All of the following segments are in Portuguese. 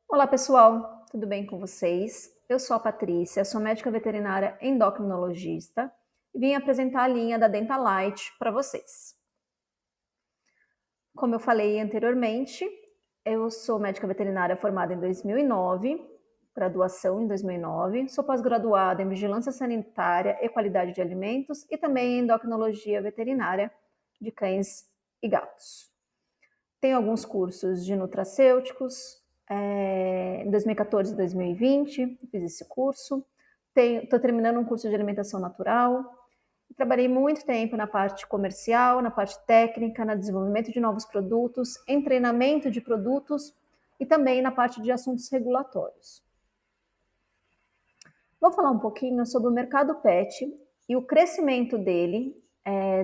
Olá, pessoal, tudo bem com vocês? Eu sou a Patrícia, sou médica veterinária endocrinologista e vim apresentar a linha da Dentalite para vocês. Como eu falei anteriormente, eu sou médica veterinária formada em 2009, graduação em 2009, sou pós-graduada em Vigilância Sanitária e Qualidade de Alimentos e também em Endocrinologia Veterinária de Cães e Gatos. Tenho alguns cursos de nutracêuticos, em 2014 e 2020, fiz esse curso. Estou terminando um curso de alimentação natural. Trabalhei muito tempo na parte comercial, na parte técnica, no desenvolvimento de novos produtos, em treinamento de produtos e também na parte de assuntos regulatórios. Vou falar um pouquinho sobre o mercado pet e o crescimento dele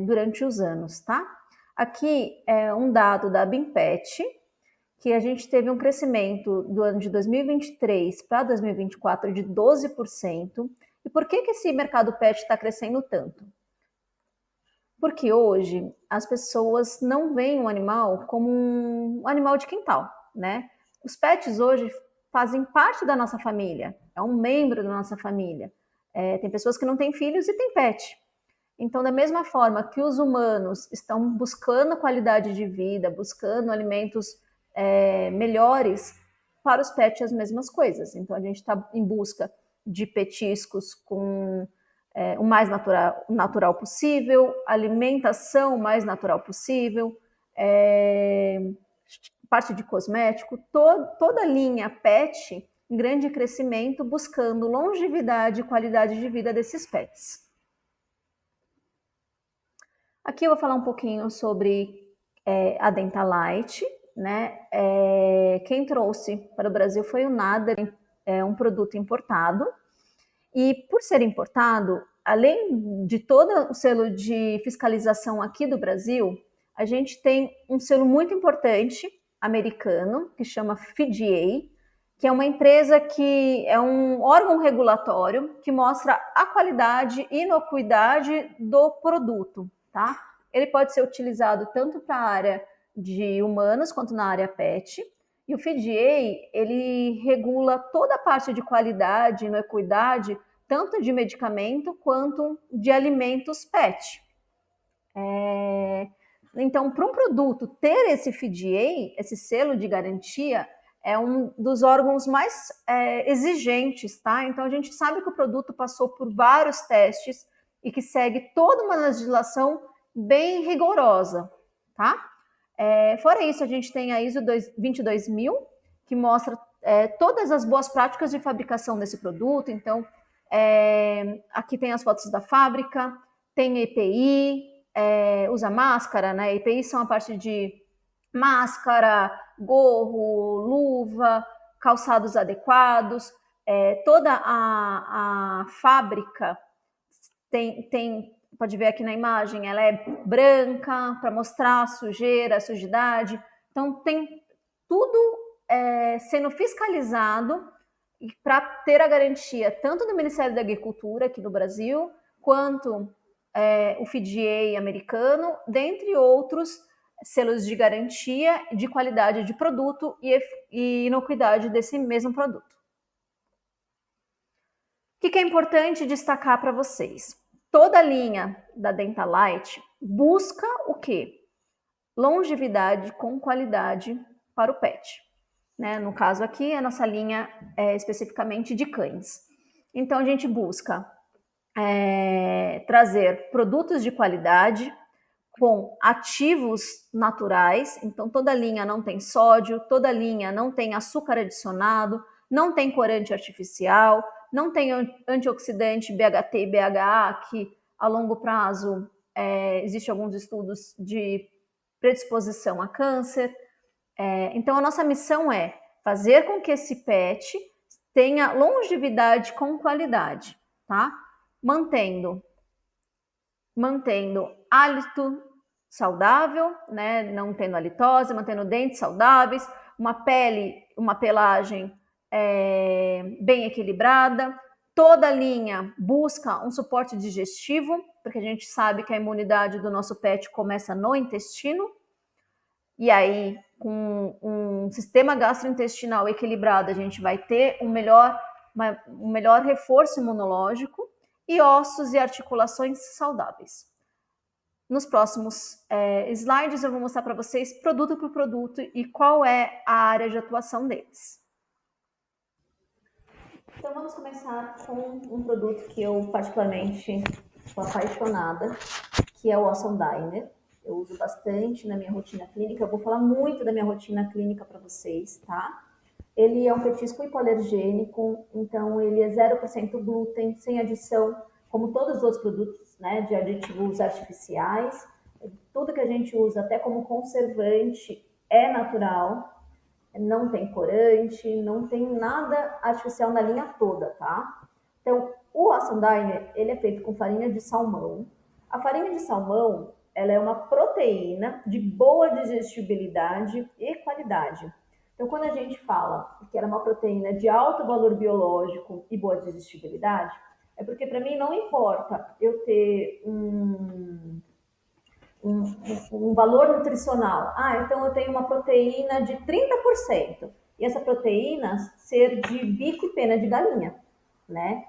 durante os anos, tá? Aqui é um dado da Bimpet, que a gente teve um crescimento do ano de 2023 para 2024 de 12%. E por que esse mercado pet está crescendo tanto? Porque hoje as pessoas não veem o animal como um animal de quintal, né? Os pets hoje fazem parte da nossa família, é um membro da nossa família. Tem pessoas que não têm filhos e têm pet. Então, da mesma forma que os humanos estão buscando qualidade de vida, buscando alimentos melhores, para os pets as mesmas coisas. Então, a gente está em busca de petiscos com o mais natural possível, alimentação o mais natural possível, parte de cosmético, toda a linha pet em grande crescimento, buscando longevidade e qualidade de vida desses pets. Aqui eu vou falar um pouquinho sobre a Dentalite, né? Quem trouxe para o Brasil foi o Nader, um produto importado. E por ser importado, além de todo o selo de fiscalização aqui do Brasil, a gente tem um selo muito importante americano, que chama FDA, que é uma empresa que é um órgão regulatório que mostra a qualidade e inocuidade do produto, tá? Ele pode ser utilizado tanto para a área de humanos quanto na área pet. E o FDA, ele regula toda a parte de qualidade e inocuidade, tanto de medicamento quanto de alimentos pet. Então, para um produto ter esse FDA, esse selo de garantia, é um dos órgãos mais exigentes, tá? Então, a gente sabe que o produto passou por vários testes e que segue toda uma legislação bem rigorosa, tá? Fora isso, a gente tem a ISO 22000, que mostra todas as boas práticas de fabricação desse produto. Então, aqui tem as fotos da fábrica, tem EPI, usa máscara, né? EPI são a parte de máscara, gorro, luva, calçados adequados. Toda a fábrica pode ver aqui na imagem, ela é branca para mostrar a sujeira, a sujidade. Então, tem tudo sendo fiscalizado para ter a garantia tanto do Ministério da Agricultura aqui no Brasil, quanto o FDA americano, dentre outros selos de garantia de qualidade de produto e inocuidade desse mesmo produto. O que é importante destacar para vocês? Toda a linha da Dentalite busca o quê? Longevidade com qualidade para o pet. Né? No caso aqui, a nossa linha é especificamente de cães. Então, a gente busca trazer produtos de qualidade com ativos naturais. Então, toda a linha não tem sódio, toda a linha não tem açúcar adicionado, não tem corante artificial, não tem antioxidante BHT e BHA, que a longo prazo existe alguns estudos de predisposição a câncer. Então, a nossa missão é fazer com que esse pet tenha longevidade com qualidade, tá? Mantendo hálito saudável, né? Não tendo halitose, mantendo dentes saudáveis, uma pelagem bem equilibrada. Toda a linha busca um suporte digestivo, porque a gente sabe que a imunidade do nosso pet começa no intestino. E aí, com um sistema gastrointestinal equilibrado, a gente vai ter um melhor reforço imunológico e ossos e articulações saudáveis. Nos próximos slides eu vou mostrar para vocês produto por produto e qual é a área de atuação deles. Então vamos começar com um produto que eu particularmente sou apaixonada, que é o Awesome Diner. Eu uso bastante na minha rotina clínica, eu vou falar muito da minha rotina clínica para vocês, tá? Ele é um petisco hipoalergênico, então ele é 0% glúten, sem adição, como todos os outros produtos, né, de aditivos artificiais. Tudo que a gente usa, até como conservante, é natural, não tem corante, não tem nada artificial na linha toda, tá? Então, o Awesome Diner, ele é feito com farinha de salmão. A farinha de salmão, ela é uma proteína de boa digestibilidade e qualidade. Então, quando a gente fala que ela é uma proteína de alto valor biológico e boa digestibilidade, é porque para mim não importa eu ter um valor nutricional. Então eu tenho uma proteína de 30%. E essa proteína ser de bico e pena de galinha, né?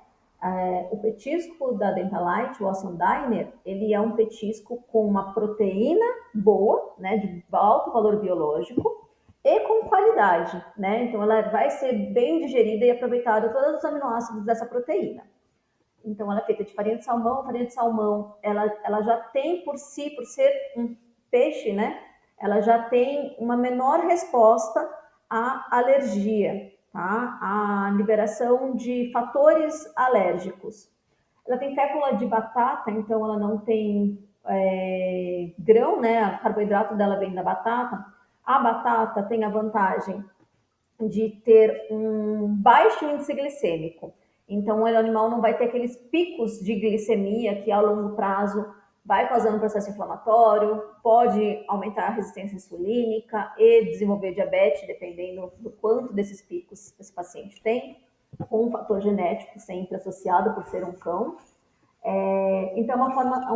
O petisco da Dentalite, o Awesome Diner, ele é um petisco com uma proteína boa, né, de alto valor biológico e com qualidade, né? Então ela vai ser bem digerida e aproveitada todos os aminoácidos dessa proteína. Então ela é feita de farinha de salmão. A farinha de salmão, ela já tem por si, por ser um peixe, né? Ela já tem uma menor resposta à alergia, tá? À liberação de fatores alérgicos. Ela tem fécula de batata, então ela não tem grão, né? O carboidrato dela vem da batata. A batata tem a vantagem de ter um baixo índice glicêmico. Então, o animal não vai ter aqueles picos de glicemia que, ao longo prazo, vai causando um processo inflamatório, pode aumentar a resistência insulínica e desenvolver diabetes, dependendo do quanto desses picos esse paciente tem, com um fator genético sempre associado por ser um cão. Então,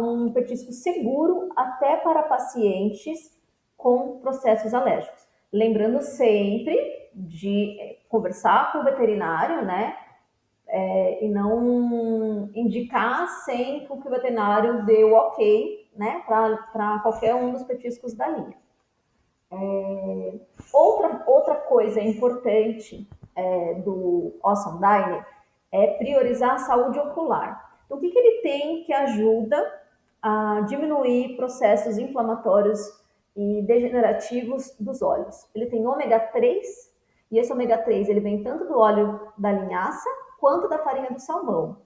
um petisco seguro até para pacientes com processos alérgicos. Lembrando sempre de conversar com o veterinário, né? E não indicar sem que o veterinário dê o ok, né? Para qualquer um dos petiscos da linha. Outra coisa importante do Awesome Diner é priorizar a saúde ocular. Então, o que ele tem que ajuda a diminuir processos inflamatórios e degenerativos dos olhos? Ele tem ômega 3, e esse ômega 3 ele vem tanto do óleo da linhaça quanto da farinha do salmão.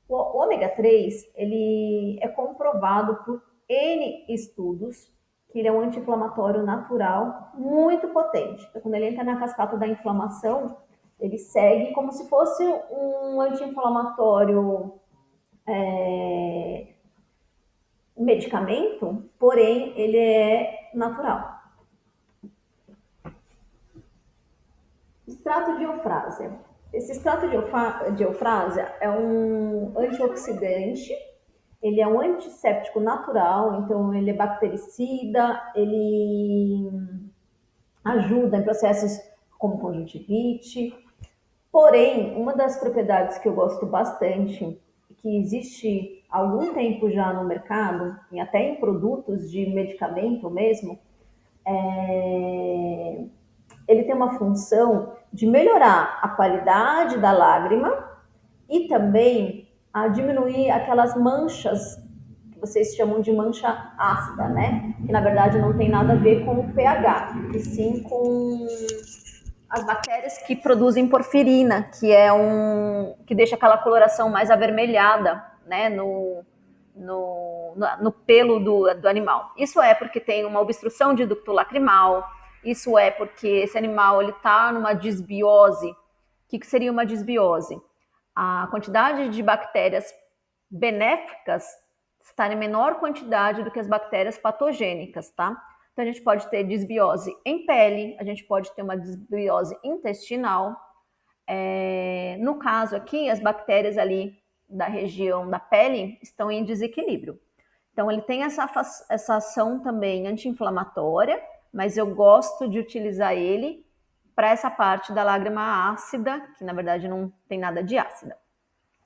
O ômega 3 ele é comprovado por N estudos que ele é um anti-inflamatório natural muito potente. Então, quando ele entra na cascata da inflamação, ele segue como se fosse um anti-inflamatório medicamento, porém ele é natural. Extrato de eufrásia. Esse extrato de eufrásia é um antioxidante, ele é um antisséptico natural, então ele é bactericida, ele ajuda em processos como conjuntivite. Porém, uma das propriedades que eu gosto bastante, que existe há algum tempo já no mercado, e até em produtos de medicamento mesmo, ele tem uma função de melhorar a qualidade da lágrima e também a diminuir aquelas manchas que vocês chamam de mancha ácida, né? Que na verdade não tem nada a ver com o pH, e sim com as bactérias que produzem porfirina, que é que deixa aquela coloração mais avermelhada, né, no pelo do animal. Isso é porque tem uma obstrução de ducto lacrimal, isso é porque esse animal está numa disbiose. O que seria uma disbiose? A quantidade de bactérias benéficas está em menor quantidade do que as bactérias patogênicas, tá? Então, a gente pode ter disbiose em pele, a gente pode ter uma disbiose intestinal. No caso aqui, as bactérias ali da região da pele estão em desequilíbrio. Então, ele tem essa ação também anti-inflamatória, mas eu gosto de utilizar ele para essa parte da lágrima ácida, que na verdade não tem nada de ácida.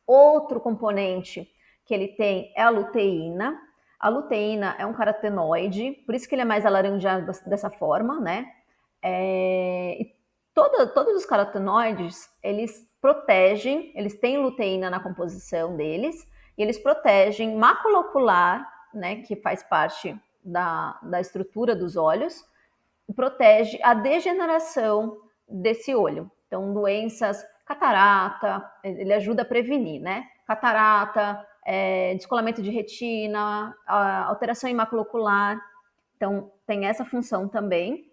Outro componente que ele tem é a luteína. A luteína é um carotenoide, por isso que ele é mais alaranjado dessa forma, né? Todos os carotenoides, eles protegem, eles têm luteína na composição deles, e eles protegem macula ocular, né, que faz parte da estrutura dos olhos, protege a degeneração desse olho. Então, doenças, catarata, ele ajuda a prevenir, né? Catarata, descolamento de retina, alteração em macula ocular. Então, tem essa função também.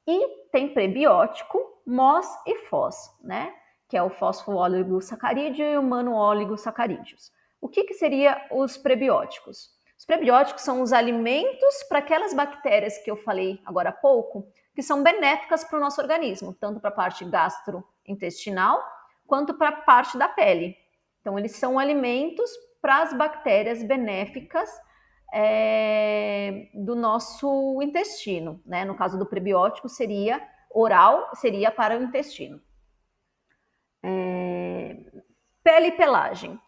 E tem prebiótico, MOS e FOS, né? Que é o fosfooligosacarídeo e o monooligosacarídeos. O que seria os prebióticos? Os prebióticos são os alimentos para aquelas bactérias que eu falei agora há pouco, que são benéficas para o nosso organismo, tanto para a parte gastrointestinal quanto para a parte da pele. Então, eles são alimentos para as bactérias benéficas do nosso intestino, né? No caso do prebiótico, seria oral, seria para o intestino. Pele e pelagem.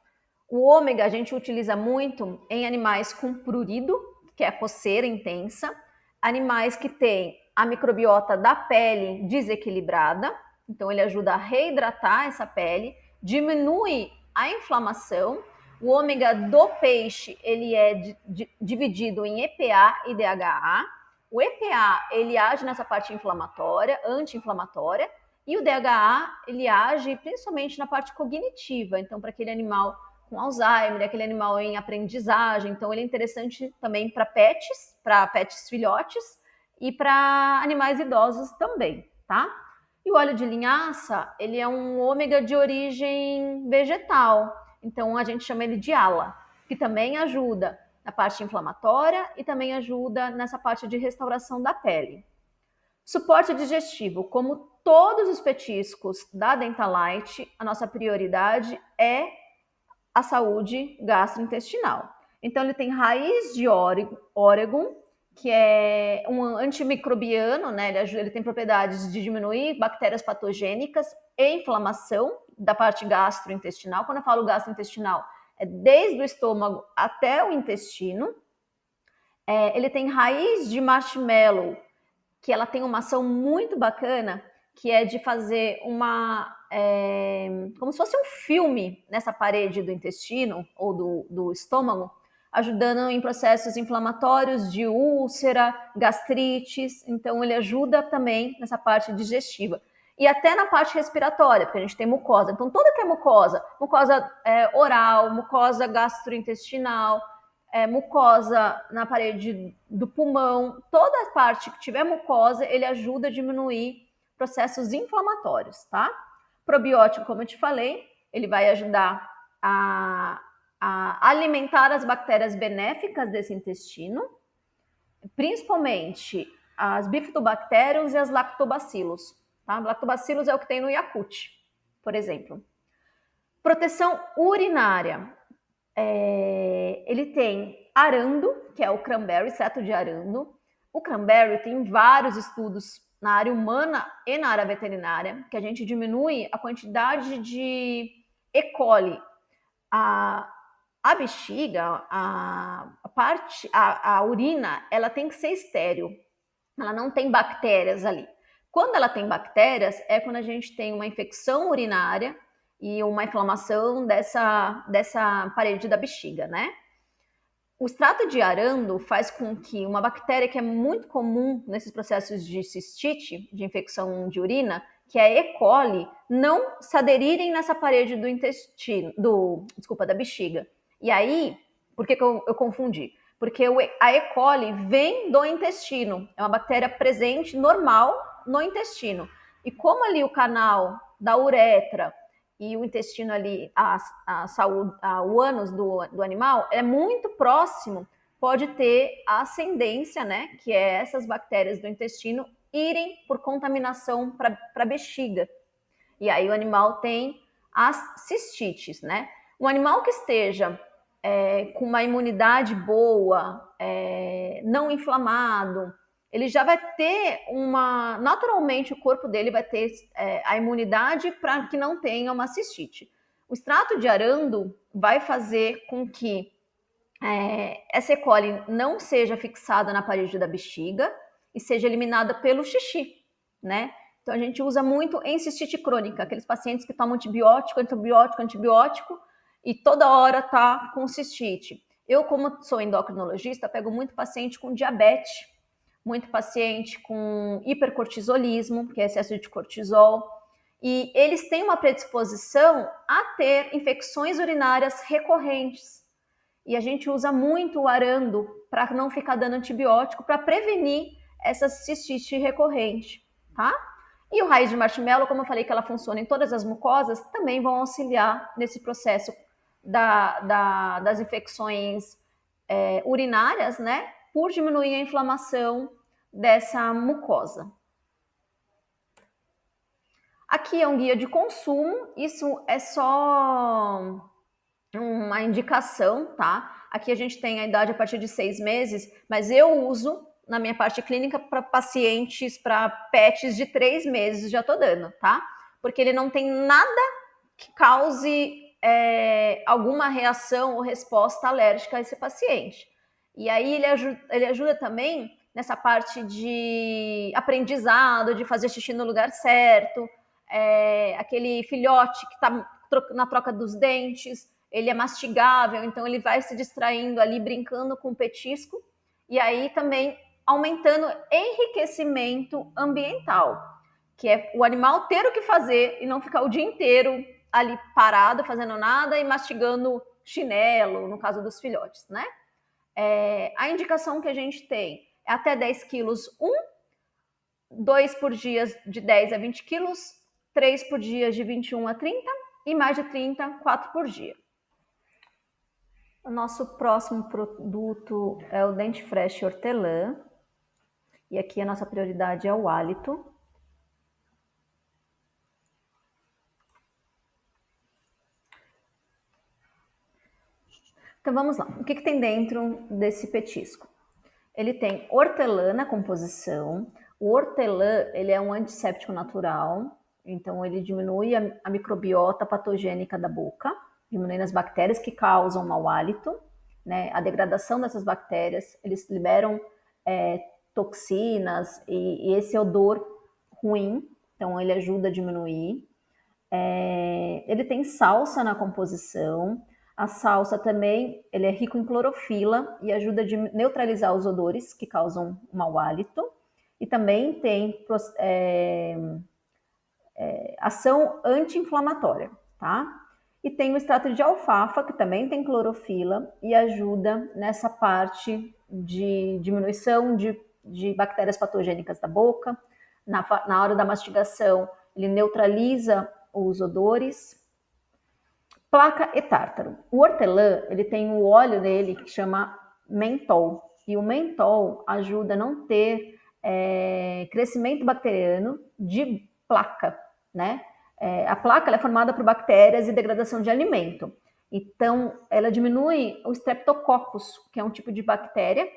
O ômega a gente utiliza muito em animais com prurido, que é a coceira intensa, animais que têm a microbiota da pele desequilibrada, então ele ajuda a reidratar essa pele, diminui a inflamação. O ômega do peixe, ele é dividido em EPA e DHA. O EPA, ele age nessa parte inflamatória, anti-inflamatória, e o DHA, ele age principalmente na parte cognitiva, então para aquele animal com Alzheimer, aquele animal em aprendizagem, então ele é interessante também para pets filhotes e para animais idosos também, tá? E o óleo de linhaça, ele é um ômega de origem vegetal, então a gente chama ele de ALA, que também ajuda na parte inflamatória e também ajuda nessa parte de restauração da pele. Suporte digestivo, como todos os petiscos da Dentalite, a nossa prioridade é a saúde gastrointestinal. Então, ele tem raiz de orégano, que é um antimicrobiano, né? Ele tem propriedades de diminuir bactérias patogênicas e inflamação da parte gastrointestinal. Quando eu falo gastrointestinal, é desde o estômago até o intestino. Ele tem raiz de marshmallow, que ela tem uma ação muito bacana, que é de fazer como se fosse um filme nessa parede do intestino ou do estômago, ajudando em processos inflamatórios de úlcera, gastrites. Então, ele ajuda também nessa parte digestiva. E até na parte respiratória, porque a gente tem mucosa. Então, toda que é mucosa oral, mucosa gastrointestinal, mucosa na parede do pulmão, toda a parte que tiver mucosa, ele ajuda a diminuir processos inflamatórios, tá? Probiótico, como eu te falei, ele vai ajudar a alimentar as bactérias benéficas desse intestino, principalmente as bifidobactérios e as lactobacilos, tá? Lactobacilos é o que tem no Yakult, por exemplo. Proteção urinária. Ele tem arando, que é o cranberry, exceto de arando. O cranberry tem vários estudos na área humana e na área veterinária, que a gente diminui a quantidade de E. coli. A bexiga, a urina, ela tem que ser estéril. Ela não tem bactérias ali. Quando ela tem bactérias, é quando a gente tem uma infecção urinária e uma inflamação dessa parede da bexiga, né? O extrato de arando faz com que uma bactéria que é muito comum nesses processos de cistite, de infecção de urina, que é a E. coli, não se aderirem nessa parede do intestino, da bexiga. E aí, por que eu confundi? Porque a E. coli vem do intestino, é uma bactéria presente normal no intestino. E como ali o canal da uretra e o intestino ali, o ânus do animal, é muito próximo, pode ter a ascendência, né, que é essas bactérias do intestino irem por contaminação para a bexiga. E aí o animal tem as cistites, né? Um animal que esteja com uma imunidade boa, não inflamado, ele já vai ter naturalmente o corpo dele vai ter a imunidade para que não tenha uma cistite. O extrato de arando vai fazer com que essa E. coli não seja fixada na parede da bexiga e seja eliminada pelo xixi, né? Então a gente usa muito em cistite crônica, aqueles pacientes que tomam antibiótico e toda hora tá com cistite. Eu, como sou endocrinologista, pego muito paciente com diabetes, muito paciente com hipercortisolismo, que é excesso de cortisol, e eles têm uma predisposição a ter infecções urinárias recorrentes. E a gente usa muito o arando para não ficar dando antibiótico, para prevenir essa cistite recorrente, tá? E o raiz de marshmallow, como eu falei que ela funciona em todas as mucosas, também vão auxiliar nesse processo das infecções urinárias, né? Por diminuir a inflamação dessa mucosa. Aqui é um guia de consumo, isso é só uma indicação, tá? Aqui a gente tem a idade a partir de 6 meses, mas eu uso na minha parte clínica para pacientes, para pets de 3 meses, já tô dando, tá? Porque ele não tem nada que cause alguma reação ou resposta alérgica a esse paciente. E aí ele ajuda também nessa parte de aprendizado, de fazer xixi no lugar certo, aquele filhote que está na troca dos dentes, ele é mastigável, então ele vai se distraindo ali, brincando com o petisco, e aí também aumentando enriquecimento ambiental, que é o animal ter o que fazer e não ficar o dia inteiro ali parado, fazendo nada e mastigando chinelo, no caso dos filhotes, né? A indicação que a gente tem é até 10 quilos, 2 por dia de 10 a 20 quilos, 3 por dia de 21 a 30 e mais de 30, 4 por dia. O nosso próximo produto é o Dente Fresh Hortelã. E aqui a nossa prioridade é o hálito. Então vamos lá. O que tem dentro desse petisco? Ele tem hortelã na composição. O hortelã, ele é um antisséptico natural. Então ele diminui a microbiota patogênica da boca, diminuindo as bactérias que causam mau hálito, né? A degradação dessas bactérias, eles liberam toxinas e esse odor ruim, então ele ajuda a diminuir. Ele tem salsa na composição. A salsa também, ele é rico em clorofila e ajuda a neutralizar os odores que causam mau hálito. E também tem ação anti-inflamatória, tá? E tem o extrato de alfafa, que também tem clorofila e ajuda nessa parte de diminuição de bactérias patogênicas da boca. Na hora da mastigação, ele neutraliza os odores. Placa e tártaro. O hortelã, ele tem o óleo dele que chama mentol. E o mentol ajuda a não ter crescimento bacteriano de placa, né? A placa ela é formada por bactérias e degradação de alimento. Então, ela diminui o Streptococcus, que é um tipo de bactéria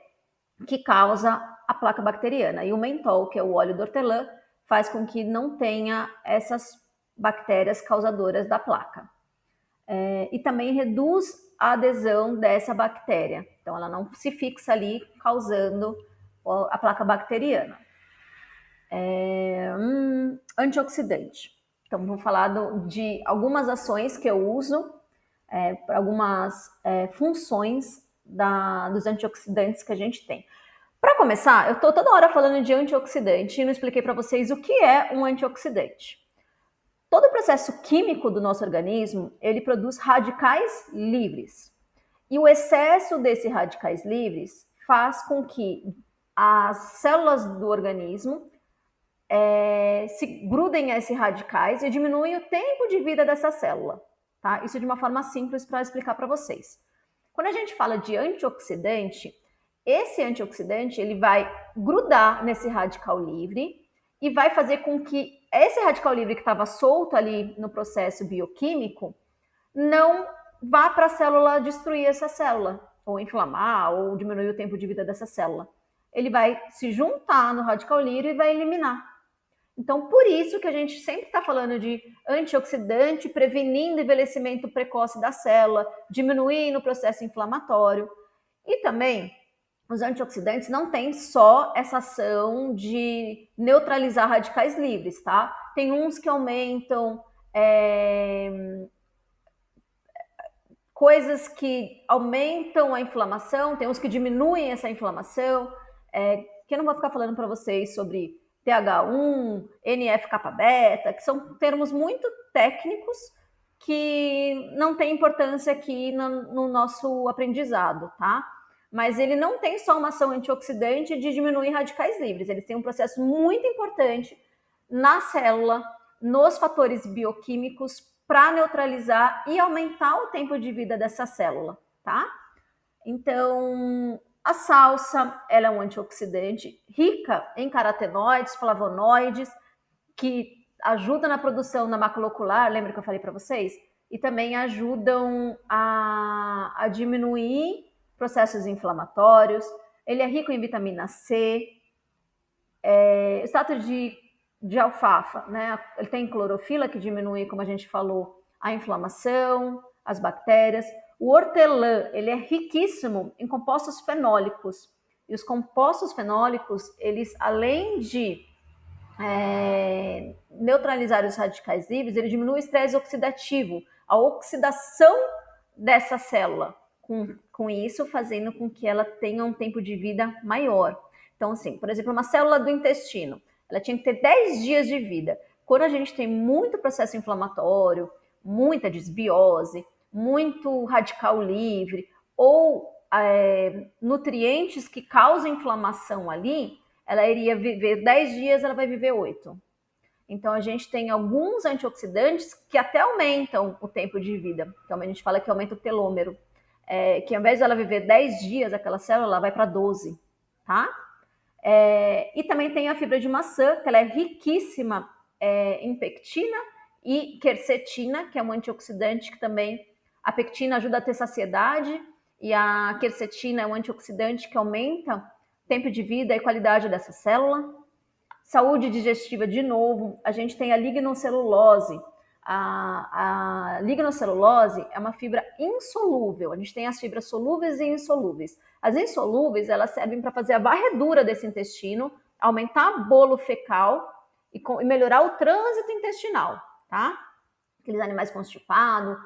que causa a placa bacteriana. E o mentol, que é o óleo do hortelã, faz com que não tenha essas bactérias causadoras da placa. E também reduz a adesão dessa bactéria. Então, ela não se fixa ali, causando a placa bacteriana. Antioxidante. Então, vou falar de algumas ações que eu uso, para algumas funções dos antioxidantes que a gente tem. Para começar, eu estou toda hora falando de antioxidante e não expliquei para vocês o que é um antioxidante. Todo o processo químico do nosso organismo, ele produz radicais livres. E o excesso desses radicais livres faz com que as células do organismo se grudem a esses radicais e diminuem o tempo de vida dessa célula. Tá? Isso de uma forma simples para explicar para vocês. Quando a gente fala de antioxidante, esse antioxidante ele vai grudar nesse radical livre e vai fazer com que esse radical livre que estava solto ali no processo bioquímico não vá para a célula destruir essa célula, ou inflamar, ou diminuir o tempo de vida dessa célula. ele vai se juntar no radical livre e vai eliminar. Então, por isso que a gente sempre está falando de antioxidante, prevenindo envelhecimento precoce da célula, diminuindo o processo inflamatório. E também, os antioxidantes não têm só essa ação de neutralizar radicais livres, tá? Tem uns que aumentam coisas que aumentam a inflamação, tem uns que diminuem essa inflamação, que eu não vou ficar falando para vocês sobre TH1, NF-kappa-beta, que são termos muito técnicos que não têm importância aqui no nosso aprendizado, tá? Mas ele não tem só uma ação antioxidante de diminuir radicais livres, eles têm um processo muito importante na célula, nos fatores bioquímicos para neutralizar e aumentar o tempo de vida dessa célula, tá? Então, a salsa, ela é um antioxidante rica em carotenoides, flavonoides, que ajudam na produção da mácula ocular, lembra que eu falei para vocês? E também ajudam a diminuir processos inflamatórios. Ele é rico em vitamina C, extrato de alfafa, né? Ele tem clorofila, que diminui, como a gente falou, a inflamação, as bactérias. O hortelã, ele é riquíssimo em compostos fenólicos. E os compostos fenólicos, eles, além de neutralizar os radicais livres, ele diminui o estresse oxidativo, a oxidação dessa célula. Com isso, fazendo com que ela tenha um tempo de vida maior. Então, assim, por exemplo, uma célula do intestino, ela tinha que ter 10 dias de vida. Quando a gente tem muito processo inflamatório, muita desbiose, muito radical livre, ou nutrientes que causam inflamação ali, ela iria viver 10 dias, ela vai viver 8. Então, a gente tem alguns antioxidantes que até aumentam o tempo de vida. Então, a gente fala que aumenta o telômero. Que ao invés de ela viver 10 dias, aquela célula ela vai para 12, tá? E também tem a fibra de maçã, que ela é riquíssima em pectina e quercetina, que é um antioxidante que também... A pectina ajuda a ter saciedade e a quercetina é um antioxidante que aumenta o tempo de vida e qualidade dessa célula. Saúde digestiva, de novo, a gente tem a lignocelulose. A lignocelulose é uma fibra insolúvel. A gente tem as fibras solúveis e insolúveis. As insolúveis, elas servem para fazer a varredura desse intestino, aumentar o bolo fecal e melhorar o trânsito intestinal, tá? Aqueles animais constipados.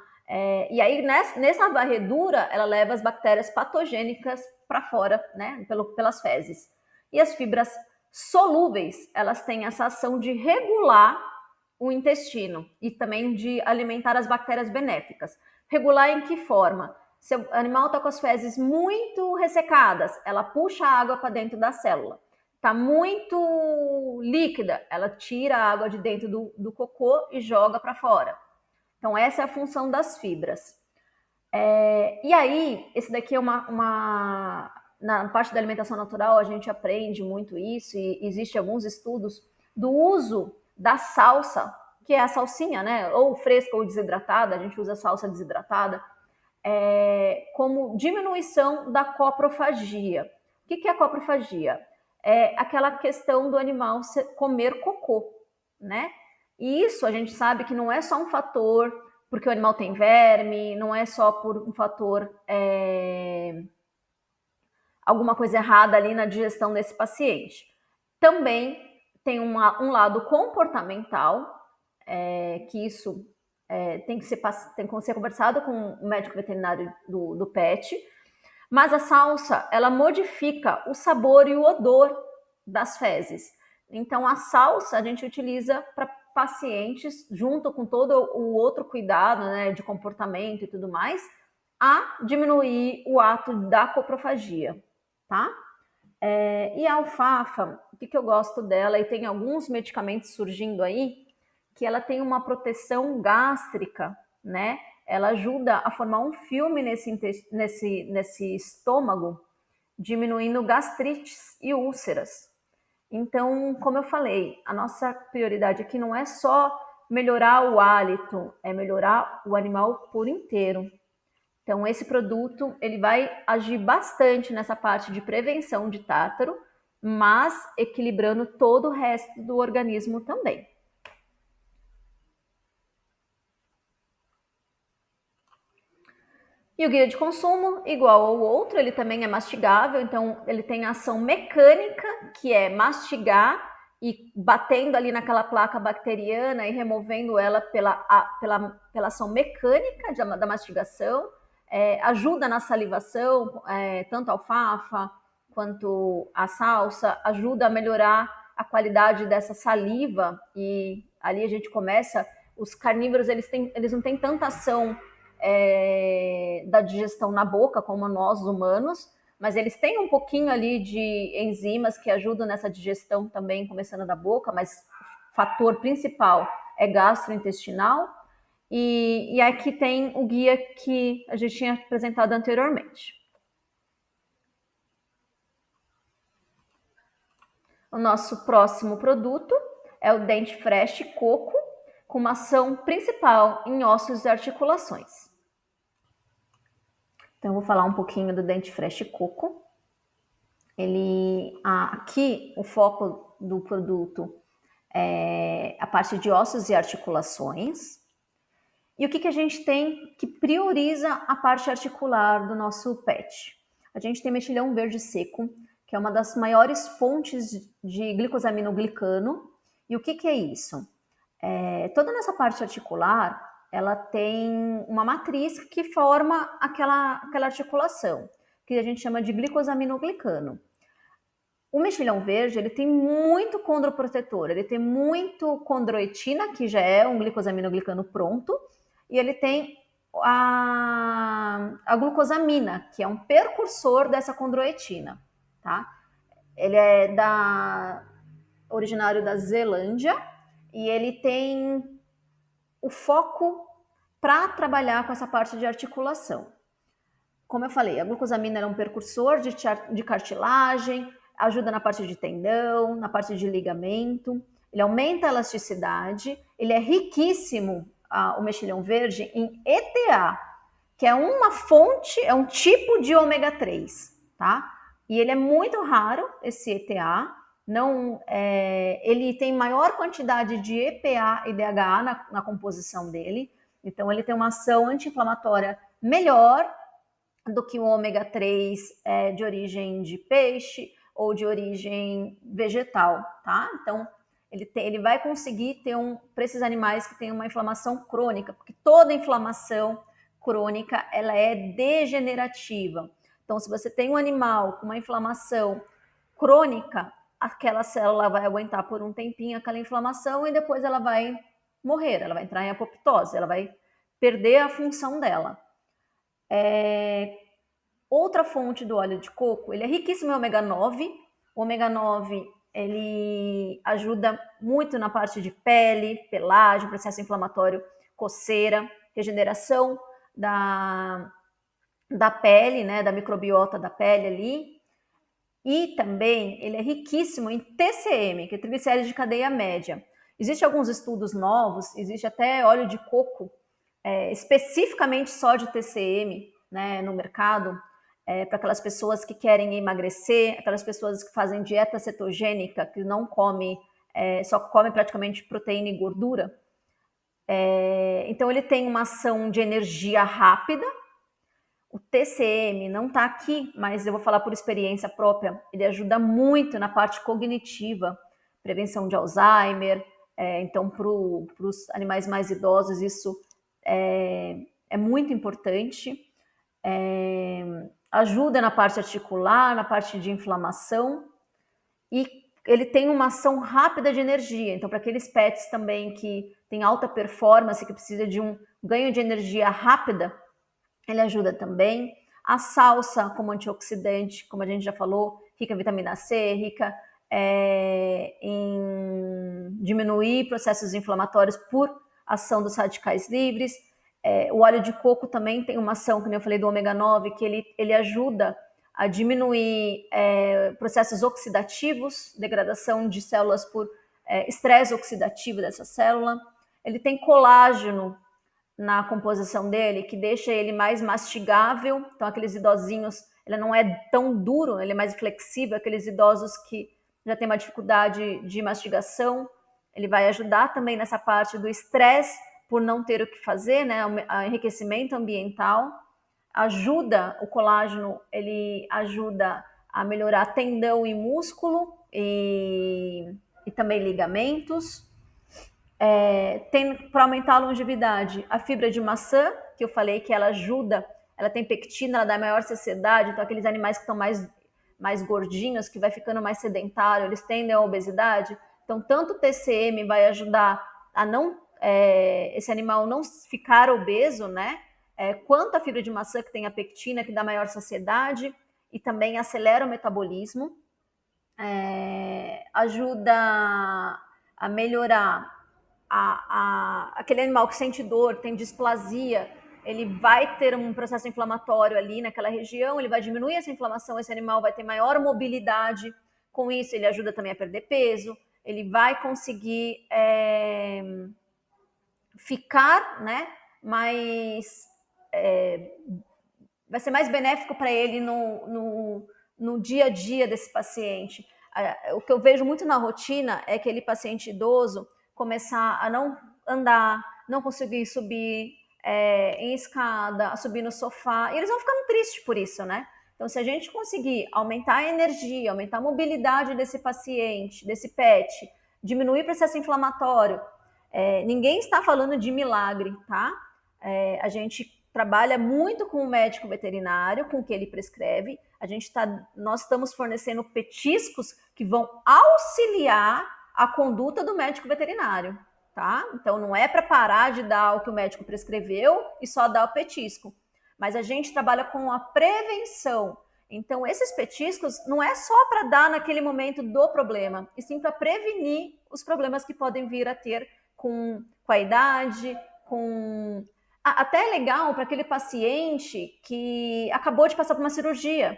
E aí, nessa varredura, ela leva as bactérias patogênicas para fora, né? Pelas fezes. E as fibras solúveis, elas têm essa ação de regular o intestino e também de alimentar as bactérias benéficas. Regular em que forma? Se o animal está com as fezes muito ressecadas, ela puxa a água para dentro da célula. Está muito líquida, ela tira a água de dentro do cocô e joga para fora. Então, essa é a função das fibras. E aí, esse daqui é na parte da alimentação natural, a gente aprende muito isso, e existem alguns estudos do uso da salsa, que é a salsinha, né? Ou fresca ou desidratada, a gente usa salsa desidratada, como diminuição da coprofagia. O que é a coprofagia? É aquela questão do animal comer cocô, né? E isso a gente sabe que não é só um fator porque o animal tem verme, não é só por um fator, alguma coisa errada ali na digestão desse paciente. Também tem um lado comportamental, que isso tem que ser conversado com o médico veterinário do pet, mas a salsa, ela modifica o sabor e o odor das fezes. Então, a salsa a gente utiliza para pacientes, junto com todo o outro cuidado, né, de comportamento e tudo mais, a diminuir o ato da coprofagia, tá? E a alfafa, o que eu gosto dela, e tem alguns medicamentos surgindo aí, que ela tem uma proteção gástrica, né? Ela ajuda a formar um filme nesse estômago, diminuindo gastrites e úlceras. Então, como eu falei, a nossa prioridade aqui não é só melhorar o hálito, é melhorar o animal por inteiro. Então, esse produto, ele vai agir bastante nessa parte de prevenção de tártaro mas equilibrando todo o resto do organismo também. E o guia de consumo, igual ao outro, ele também é mastigável, então ele tem ação mecânica, que é mastigar e batendo ali naquela placa bacteriana e removendo ela pela ação mecânica da mastigação, ajuda na salivação, tanto a alfafa quanto a salsa, ajuda a melhorar a qualidade dessa saliva, e ali a gente começa, os carnívoros eles não têm tanta ação da digestão na boca, como nós humanos, mas eles têm um pouquinho ali de enzimas que ajudam nessa digestão também, começando da boca, mas o fator principal é gastrointestinal. E aqui tem o guia que a gente tinha apresentado anteriormente. O nosso próximo produto é o Dente Fresh Coco, com uma ação principal em ossos e articulações. Então, eu vou falar um pouquinho do Dente Fresh Coco. Aqui, o foco do produto é a parte de ossos e articulações. E o que a gente tem que prioriza a parte articular do nosso pet? A gente tem mexilhão verde seco, que é uma das maiores fontes de glicosaminoglicano. E o que é isso? Toda nessa parte articular, ela tem uma matriz que forma aquela articulação, que a gente chama de glicosaminoglicano. O mexilhão verde, ele tem muito condroprotetor, ele tem muito condroitina, que já é um glicosaminoglicano pronto, e ele tem a glucosamina, que é um precursor dessa condroitina, tá? Ele é originário da Zelândia, e ele tem o foco para trabalhar com essa parte de articulação. Como eu falei, a glucosamina é um precursor de cartilagem, ajuda na parte de tendão, na parte de ligamento, ele aumenta a elasticidade, ele é riquíssimo, o mexilhão verde, em ETA, que é uma fonte, é um tipo de ômega 3, tá? E ele é muito raro, esse ETA, ele tem maior quantidade de EPA e DHA na composição dele, então ele tem uma ação anti-inflamatória melhor do que o ômega 3 de origem de peixe ou de origem vegetal, tá? Então, ele vai conseguir ter para esses animais que têm uma inflamação crônica, porque toda inflamação crônica, ela é degenerativa. Então, se você tem um animal com uma inflamação crônica, aquela célula vai aguentar por um tempinho aquela inflamação e depois ela vai morrer, ela vai entrar em apoptose, ela vai perder a função dela. Outra fonte do óleo de coco, ele é riquíssimo em ômega 9. O ômega 9, ele ajuda muito na parte de pele, pelágio, processo inflamatório, coceira, regeneração da pele, né, da microbiota da pele ali. E também ele é riquíssimo em TCM, que é triglicérides de cadeia média. Existem alguns estudos novos, existe até óleo de coco especificamente só de TCM, né, no mercado, para aquelas pessoas que querem emagrecer, aquelas pessoas que fazem dieta cetogênica, que não come, só come praticamente proteína e gordura. Então ele tem uma ação de energia rápida. O TCM não está aqui, mas eu vou falar por experiência própria. Ele ajuda muito na parte cognitiva, prevenção de Alzheimer. Então, para os animais mais idosos, isso é muito importante. Ajuda na parte articular, na parte de inflamação, e ele tem uma ação rápida de energia. Então, para aqueles pets também que tem alta performance, que precisa de um ganho de energia rápida, ele ajuda também. A salsa como antioxidante, como a gente já falou, rica em vitamina C, rica em diminuir processos inflamatórios por ação dos radicais livres. O óleo de coco também tem uma ação, como eu falei, do ômega 9, que ele ajuda a diminuir processos oxidativos, degradação de células por estresse oxidativo dessa célula. Ele tem colágeno na composição dele, que deixa ele mais mastigável. Então, aqueles idosinhos, ele não é tão duro, ele é mais flexível, aqueles idosos que já têm uma dificuldade de mastigação, ele vai ajudar também nessa parte do estresse por não ter o que fazer, né, enriquecimento ambiental, ajuda, o colágeno, ele ajuda a melhorar tendão e músculo e também ligamentos. Tem para aumentar a longevidade a fibra de maçã, que eu falei que ela ajuda, ela tem pectina, ela dá maior saciedade, então aqueles animais que estão mais gordinhos, que vai ficando mais sedentário, eles tendem à obesidade. Então, tanto o TCM vai ajudar a não esse animal não ficar obeso, né? Quanto a fibra de maçã, que tem a pectina, que dá maior saciedade e também acelera o metabolismo. Ajuda a melhorar aquele animal que sente dor, tem displasia, ele vai ter um processo inflamatório ali naquela região, ele vai diminuir essa inflamação, esse animal vai ter maior mobilidade, com isso ele ajuda também a perder peso, ele vai conseguir ficar, né, mais... vai ser mais benéfico para ele no dia a dia desse paciente. O que eu vejo muito na rotina é aquele paciente idoso começar a não andar, não conseguir subir em escada, a subir no sofá, e eles vão ficando tristes por isso, né? Então, se a gente conseguir aumentar a energia, aumentar a mobilidade desse paciente, desse pet, diminuir o processo inflamatório, ninguém está falando de milagre, tá? A gente trabalha muito com o médico veterinário, com o que ele prescreve. Nós estamos fornecendo petiscos que vão auxiliar a conduta do médico veterinário, tá? Então, não é para parar de dar o que o médico prescreveu e só dar o petisco. Mas a gente trabalha com a prevenção. Então, esses petiscos não é só para dar naquele momento do problema, e sim para prevenir os problemas que podem vir a ter com a idade, com... Até é legal para aquele paciente que acabou de passar por uma cirurgia.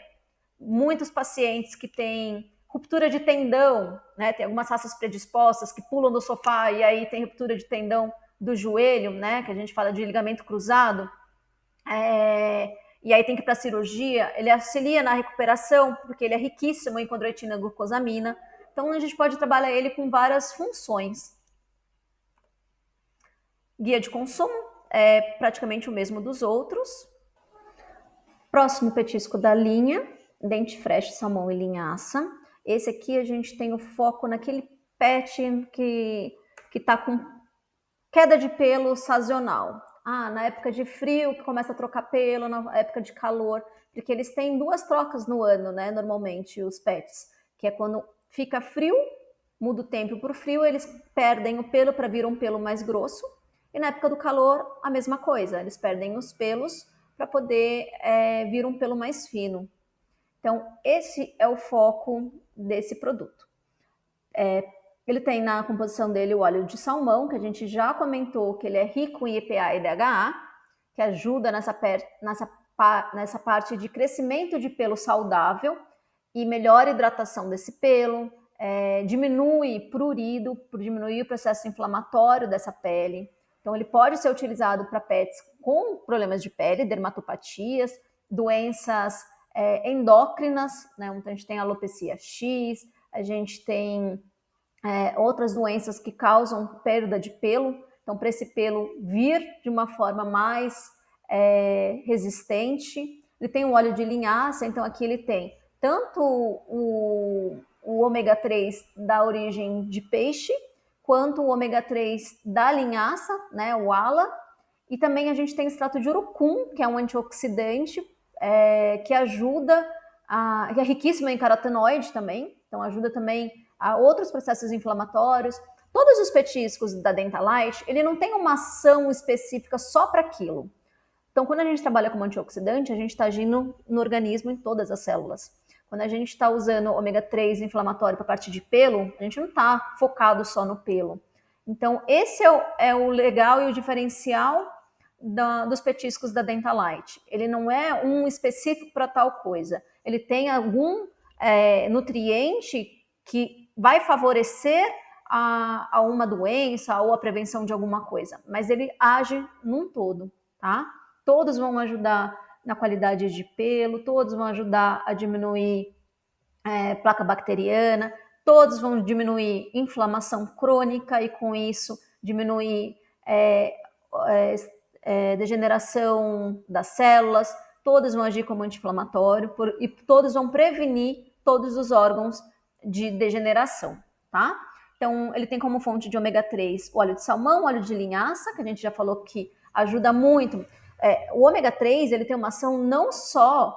Muitos pacientes que têm ruptura de tendão, né? Tem algumas raças predispostas que pulam do sofá e aí tem ruptura de tendão do joelho, né? Que a gente fala de ligamento cruzado. E aí tem que ir para a cirurgia. Ele auxilia na recuperação, porque ele é riquíssimo em condroitina e glucosamina. Então a gente pode trabalhar ele com várias funções. Guia de consumo é praticamente o mesmo dos outros. Próximo petisco da linha, dente fresh, salmão e linhaça. Esse aqui a gente tem o foco naquele pet que está com queda de pelo sazonal. Na época de frio que começa a trocar pelo, na época de calor, porque eles têm 2 trocas no ano, né? Normalmente os pets, que é quando fica frio, muda o tempo para o frio, eles perdem o pelo para vir um pelo mais grosso. E na época do calor, a mesma coisa, eles perdem os pelos para poder vir um pelo mais fino. Então, esse é o foco desse produto. Ele tem na composição dele o óleo de salmão, que a gente já comentou que ele é rico em EPA e DHA, que ajuda nessa parte de crescimento de pelo saudável e melhor hidratação desse pelo, diminui prurido, diminuir o processo inflamatório dessa pele. Então, ele pode ser utilizado para pets com problemas de pele, dermatopatias, doenças endócrinas, né? Então, a gente tem alopecia X, a gente tem outras doenças que causam perda de pelo. Então, para esse pelo vir de uma forma mais resistente, ele tem o óleo de linhaça, então aqui ele tem tanto o ômega 3 da origem de peixe, quanto o ômega 3 da linhaça, né, o ALA, e também a gente tem extrato de urucum, que é um antioxidante, que ajuda, que é riquíssimo em carotenoide também, então ajuda também a outros processos inflamatórios. Todos os petiscos da Dentalite, ele não tem uma ação específica só para aquilo. Então, quando a gente trabalha como antioxidante, a gente está agindo no organismo, em todas as células. Quando a gente está usando ômega 3 inflamatório para a parte de pelo, a gente não está focado só no pelo. Então, esse é o legal e o diferencial dos petiscos da Dentalite. Ele não é um específico para tal coisa. Ele tem algum nutriente que vai favorecer a uma doença ou a prevenção de alguma coisa, mas ele age num todo, tá? Todos vão ajudar na qualidade de pelo, todos vão ajudar a diminuir placa bacteriana, todos vão diminuir inflamação crônica e com isso diminuir degeneração das células, todos vão agir como anti-inflamatório e todos vão prevenir todos os ôrgãos de degeneração, tá? Então, ele tem como fonte de ômega 3 o óleo de salmão, óleo de linhaça, que a gente já falou que ajuda muito. O ômega 3, ele tem uma ação não só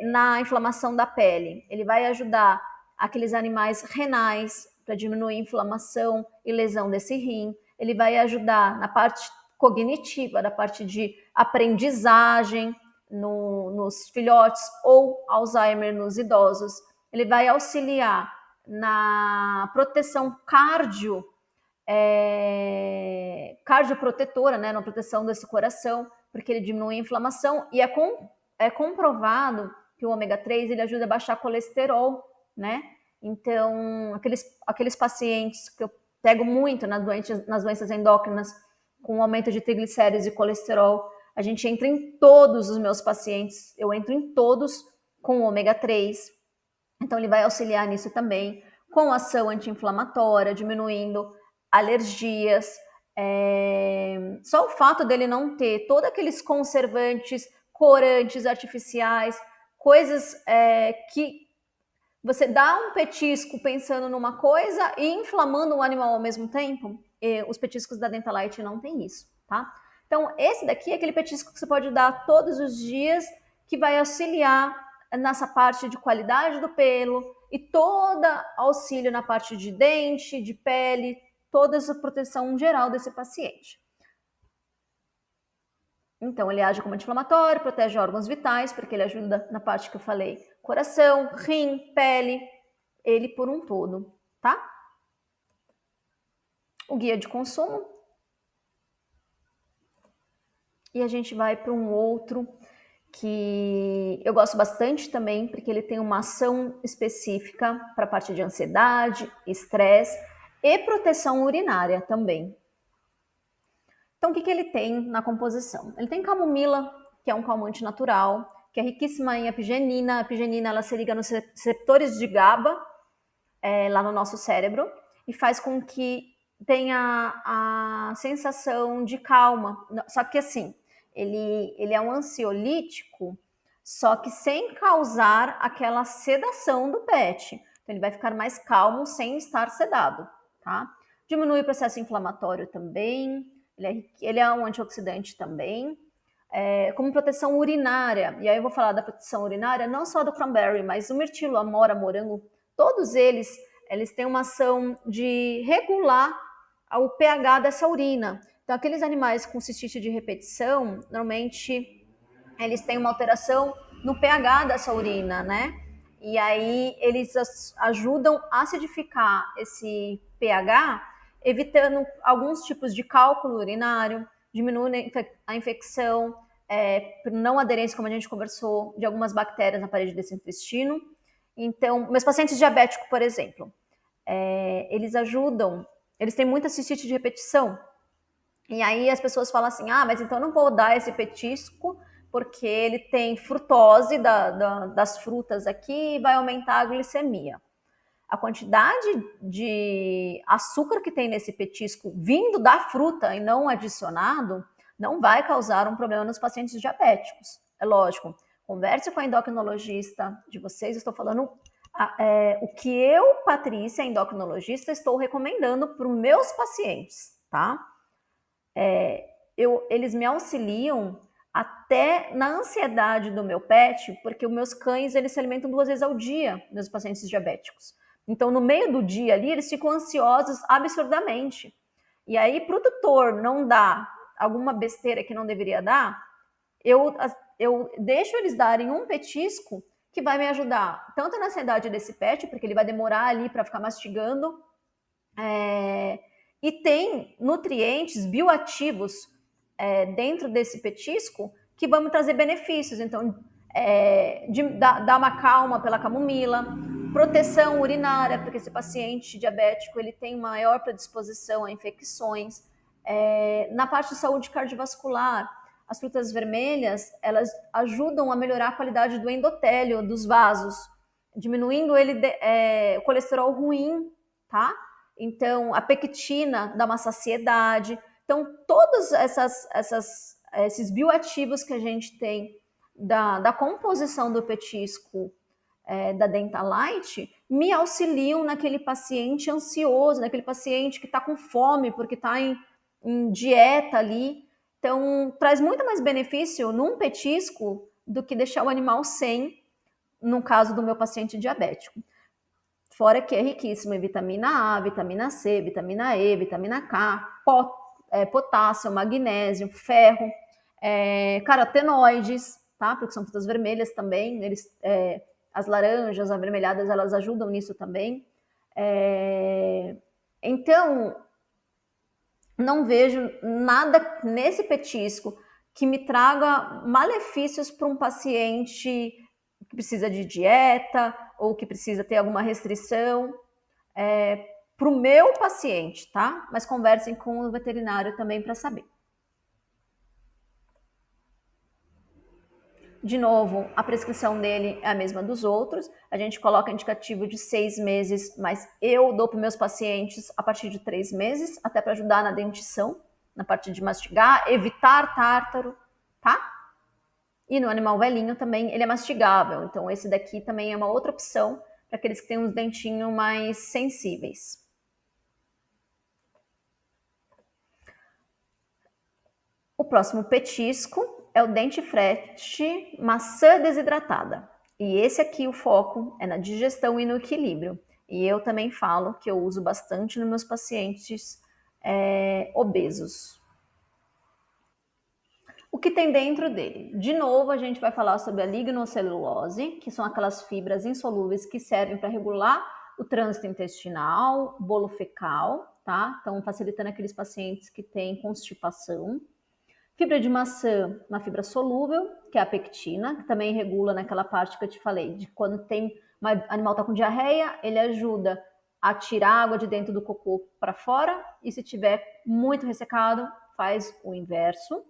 na inflamação da pele, ele vai ajudar aqueles animais renais para diminuir inflamação e lesão desse rim, ele vai ajudar na parte cognitiva, da parte de aprendizagem nos filhotes ou Alzheimer nos idosos, ele vai auxiliar na proteção cardioprotetora, né, na proteção desse coração, porque ele diminui a inflamação e é comprovado que o ômega 3 ele ajuda a baixar colesterol, né? Então, aqueles pacientes que eu pego muito nas doenças endócrinas com aumento de triglicéridos e colesterol, a gente entra em todos os meus pacientes, eu entro em todos com ômega 3. Então, ele vai auxiliar nisso também, com ação anti-inflamatória, diminuindo alergias. Só o fato dele não ter todos aqueles conservantes, corantes artificiais, coisas que você dá um petisco pensando numa coisa e inflamando o animal ao mesmo tempo. Os petiscos da Dentalite não tem isso, tá? Então, esse daqui é aquele petisco que você pode dar todos os dias, que vai auxiliar nessa parte de qualidade do pelo e toda auxílio na parte de dente, de pele, toda essa proteção geral desse paciente. Então, ele age como anti-inflamatório, protege órgãos vitais, porque ele ajuda na parte que eu falei, coração, rim, pele, ele por um todo, tá? O guia de consumo. E a gente vai para um outro que eu gosto bastante também, porque ele tem uma ação específica para a parte de ansiedade, estresse e proteção urinária também. Então, o que ele tem na composição? Ele tem camomila, que é um calmante natural, que é riquíssima em apigenina. A apigenina ela se liga nos receptores de GABA, lá no nosso cérebro, e faz com que tenha a sensação de calma. Só que assim, ele é um ansiolítico, só que sem causar aquela sedação do pet. Então, ele vai ficar mais calmo sem estar sedado, tá? Diminui o processo inflamatório também. Ele é um antioxidante também. Como proteção urinária, e aí eu vou falar da proteção urinária, não só do cranberry, mas o mirtilo, a amora, morango, todos eles têm uma ação de regular o pH dessa urina. Então, aqueles animais com cistite de repetição, normalmente, eles têm uma alteração no pH dessa urina, né? E aí, eles ajudam a acidificar esse pH, evitando alguns tipos de cálculo urinário, diminui a infecção, por não aderência, como a gente conversou, de algumas bactérias na parede desse intestino. Então, meus pacientes diabéticos, por exemplo, eles ajudam, eles têm muita cistite de repetição. E aí as pessoas falam assim, mas então eu não vou dar esse petisco porque ele tem frutose das frutas aqui e vai aumentar a glicemia. A quantidade de açúcar que tem nesse petisco vindo da fruta e não adicionado não vai causar um problema nos pacientes diabéticos. É lógico, converse com a endocrinologista de vocês, estou falando o que eu, Patrícia, endocrinologista, estou recomendando para os meus pacientes, tá? Eles me auxiliam até na ansiedade do meu pet, porque os meus cães, eles se alimentam 2 vezes ao dia, meus pacientes diabéticos. Então, no meio do dia ali, eles ficam ansiosos absurdamente. E aí, para o tutor não dar alguma besteira que não deveria dar, eu deixo eles darem um petisco que vai me ajudar tanto na ansiedade desse pet, porque ele vai demorar ali para ficar mastigando, e tem nutrientes bioativos dentro desse petisco que vão me trazer benefícios. Então, dar uma calma pela camomila, proteção urinária, porque esse paciente diabético ele tem maior predisposição a infecções. Na parte de saúde cardiovascular, as frutas vermelhas, elas ajudam a melhorar a qualidade do endotélio, dos vasos, diminuindo o colesterol ruim, tá? Então, a pectina dá uma saciedade. Então, todos esses bioativos que a gente tem da composição do petisco da Dentalite me auxiliam naquele paciente ansioso, naquele paciente que está com fome porque está em dieta ali. Então, traz muito mais benefício num petisco do que deixar o animal sem, no caso do meu paciente diabético. Fora que é riquíssimo em vitamina A, vitamina C, vitamina E, vitamina K, potássio, magnésio, ferro, carotenoides, tá? Porque são frutas vermelhas também, as laranjas avermelhadas, elas ajudam nisso também. Então, não vejo nada nesse petisco que me traga malefícios para um paciente que precisa de dieta ou que precisa ter alguma restrição. Para o meu paciente, tá? Mas conversem com o veterinário também para saber. De novo, a prescrição dele é a mesma dos outros. A gente coloca indicativo de 6 meses, mas eu dou para meus pacientes a partir de 3 meses, até para ajudar na dentição, na parte de mastigar, evitar tártaro, tá? E no animal velhinho também ele é mastigável. Então esse daqui também é uma outra opção para aqueles que têm uns dentinhos mais sensíveis. O próximo petisco é o dentifrice maçã desidratada. E esse aqui o foco é na digestão e no equilíbrio. E eu também falo que eu uso bastante nos meus pacientes obesos. O que tem dentro dele? De novo, a gente vai falar sobre a lignocelulose, que são aquelas fibras insolúveis que servem para regular o trânsito intestinal, bolo fecal, tá? Então, facilitando aqueles pacientes que têm constipação. Fibra de maçã, uma fibra solúvel, que é a pectina, que também regula naquela parte que eu te falei, de quando o animal está com diarreia, ele ajuda a tirar a água de dentro do cocô para fora, e se tiver muito ressecado, faz o inverso.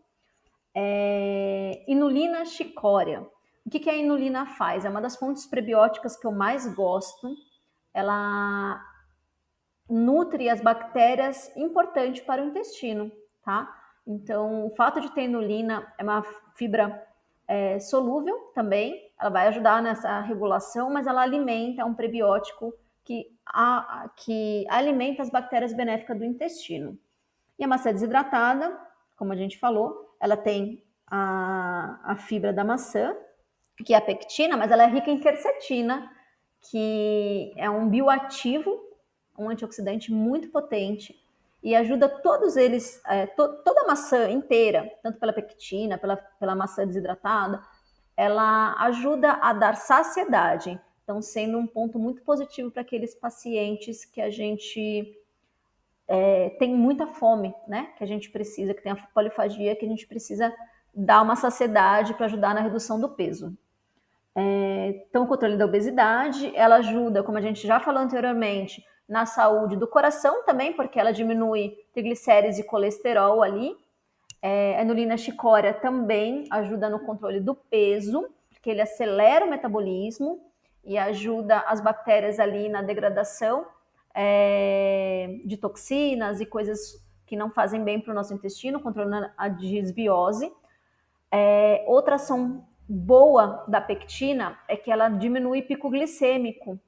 Inulina chicória. O que a inulina faz? É uma das fontes prebióticas que eu mais gosto. Ela nutre as bactérias importantes para o intestino, tá? Então, o fato de ter inulina é uma fibra solúvel também, ela vai ajudar nessa regulação, mas ela alimenta um prebiótico que alimenta as bactérias benéficas do intestino. E a maçã desidratada, como a gente falou, ela tem a fibra da maçã, que é a pectina, mas ela é rica em quercetina, que é um bioativo, um antioxidante muito potente, e ajuda todos eles, toda a maçã inteira, tanto pela pectina, pela maçã desidratada, ela ajuda a dar saciedade. Então, sendo um ponto muito positivo para aqueles pacientes que a gente tem muita fome, né? Que a gente precisa, que tem a polifagia, que a gente precisa dar uma saciedade para ajudar na redução do peso. Então, o controle da obesidade, ela ajuda, como a gente já falou anteriormente, na saúde do coração também, porque ela diminui triglicérides e colesterol ali. A inulina chicória também ajuda no controle do peso, porque ele acelera o metabolismo e ajuda as bactérias ali na degradação de toxinas e coisas que não fazem bem para o nosso intestino, controlando a desbiose. Outra ação boa da pectina é que ela diminui pico glicêmico,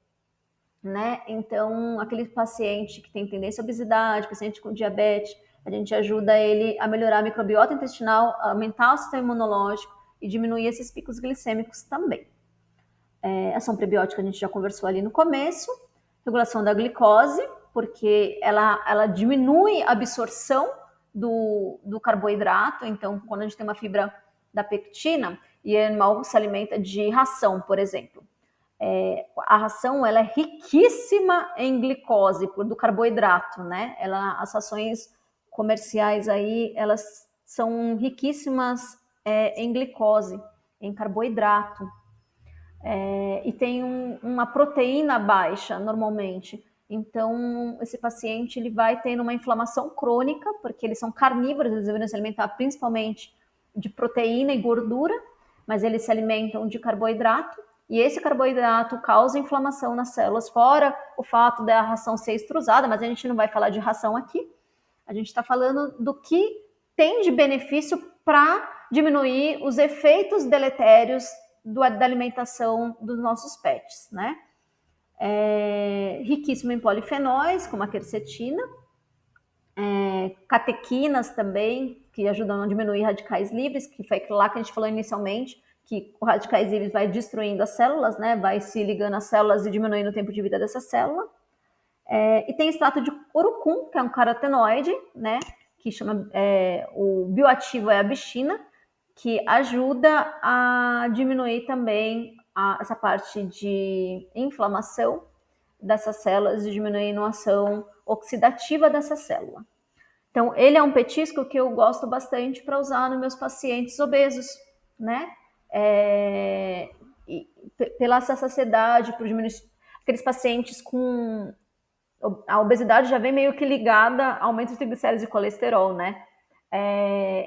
né? Então, aquele paciente que tem tendência à obesidade, paciente com diabetes, a gente ajuda ele a melhorar a microbiota intestinal, aumentar o sistema imunológico e diminuir esses picos glicêmicos também. Ação prebiótica a gente já conversou ali no começo. Regulação da glicose, porque ela diminui a absorção do carboidrato. Então, quando a gente tem uma fibra da pectina e o animal se alimenta de ração, por exemplo, a ração ela é riquíssima em glicose do carboidrato, né? As rações comerciais aí elas são riquíssimas em glicose, em carboidrato. E tem uma proteína baixa normalmente. Então, esse paciente ele vai tendo uma inflamação crônica, porque eles são carnívoros, eles deveriam se alimentar principalmente de proteína e gordura, mas eles se alimentam de carboidrato, e esse carboidrato causa inflamação nas células, fora o fato da ração ser extrusada, mas a gente não vai falar de ração aqui, a gente está falando do que tem de benefício para diminuir os efeitos deletérios da alimentação dos nossos pets, né? Riquíssimo em polifenóis, como a quercetina, catequinas também, que ajudam a diminuir radicais livres, que foi lá que a gente falou inicialmente, que o radicais livres vai destruindo as células, né? Vai se ligando às células e diminuindo o tempo de vida dessa célula. E tem extrato de urucum, que é um carotenoide, né? Que chama, o bioativo é a bichina, que ajuda a diminuir também essa parte de inflamação dessas células e diminuindo a ação oxidativa dessa célula. Então, ele é um petisco que eu gosto bastante para usar nos meus pacientes obesos, né? Pela essa saciedade, por diminuir aqueles pacientes com a obesidade já vem meio que ligada ao aumento de triglicéridos e colesterol, né?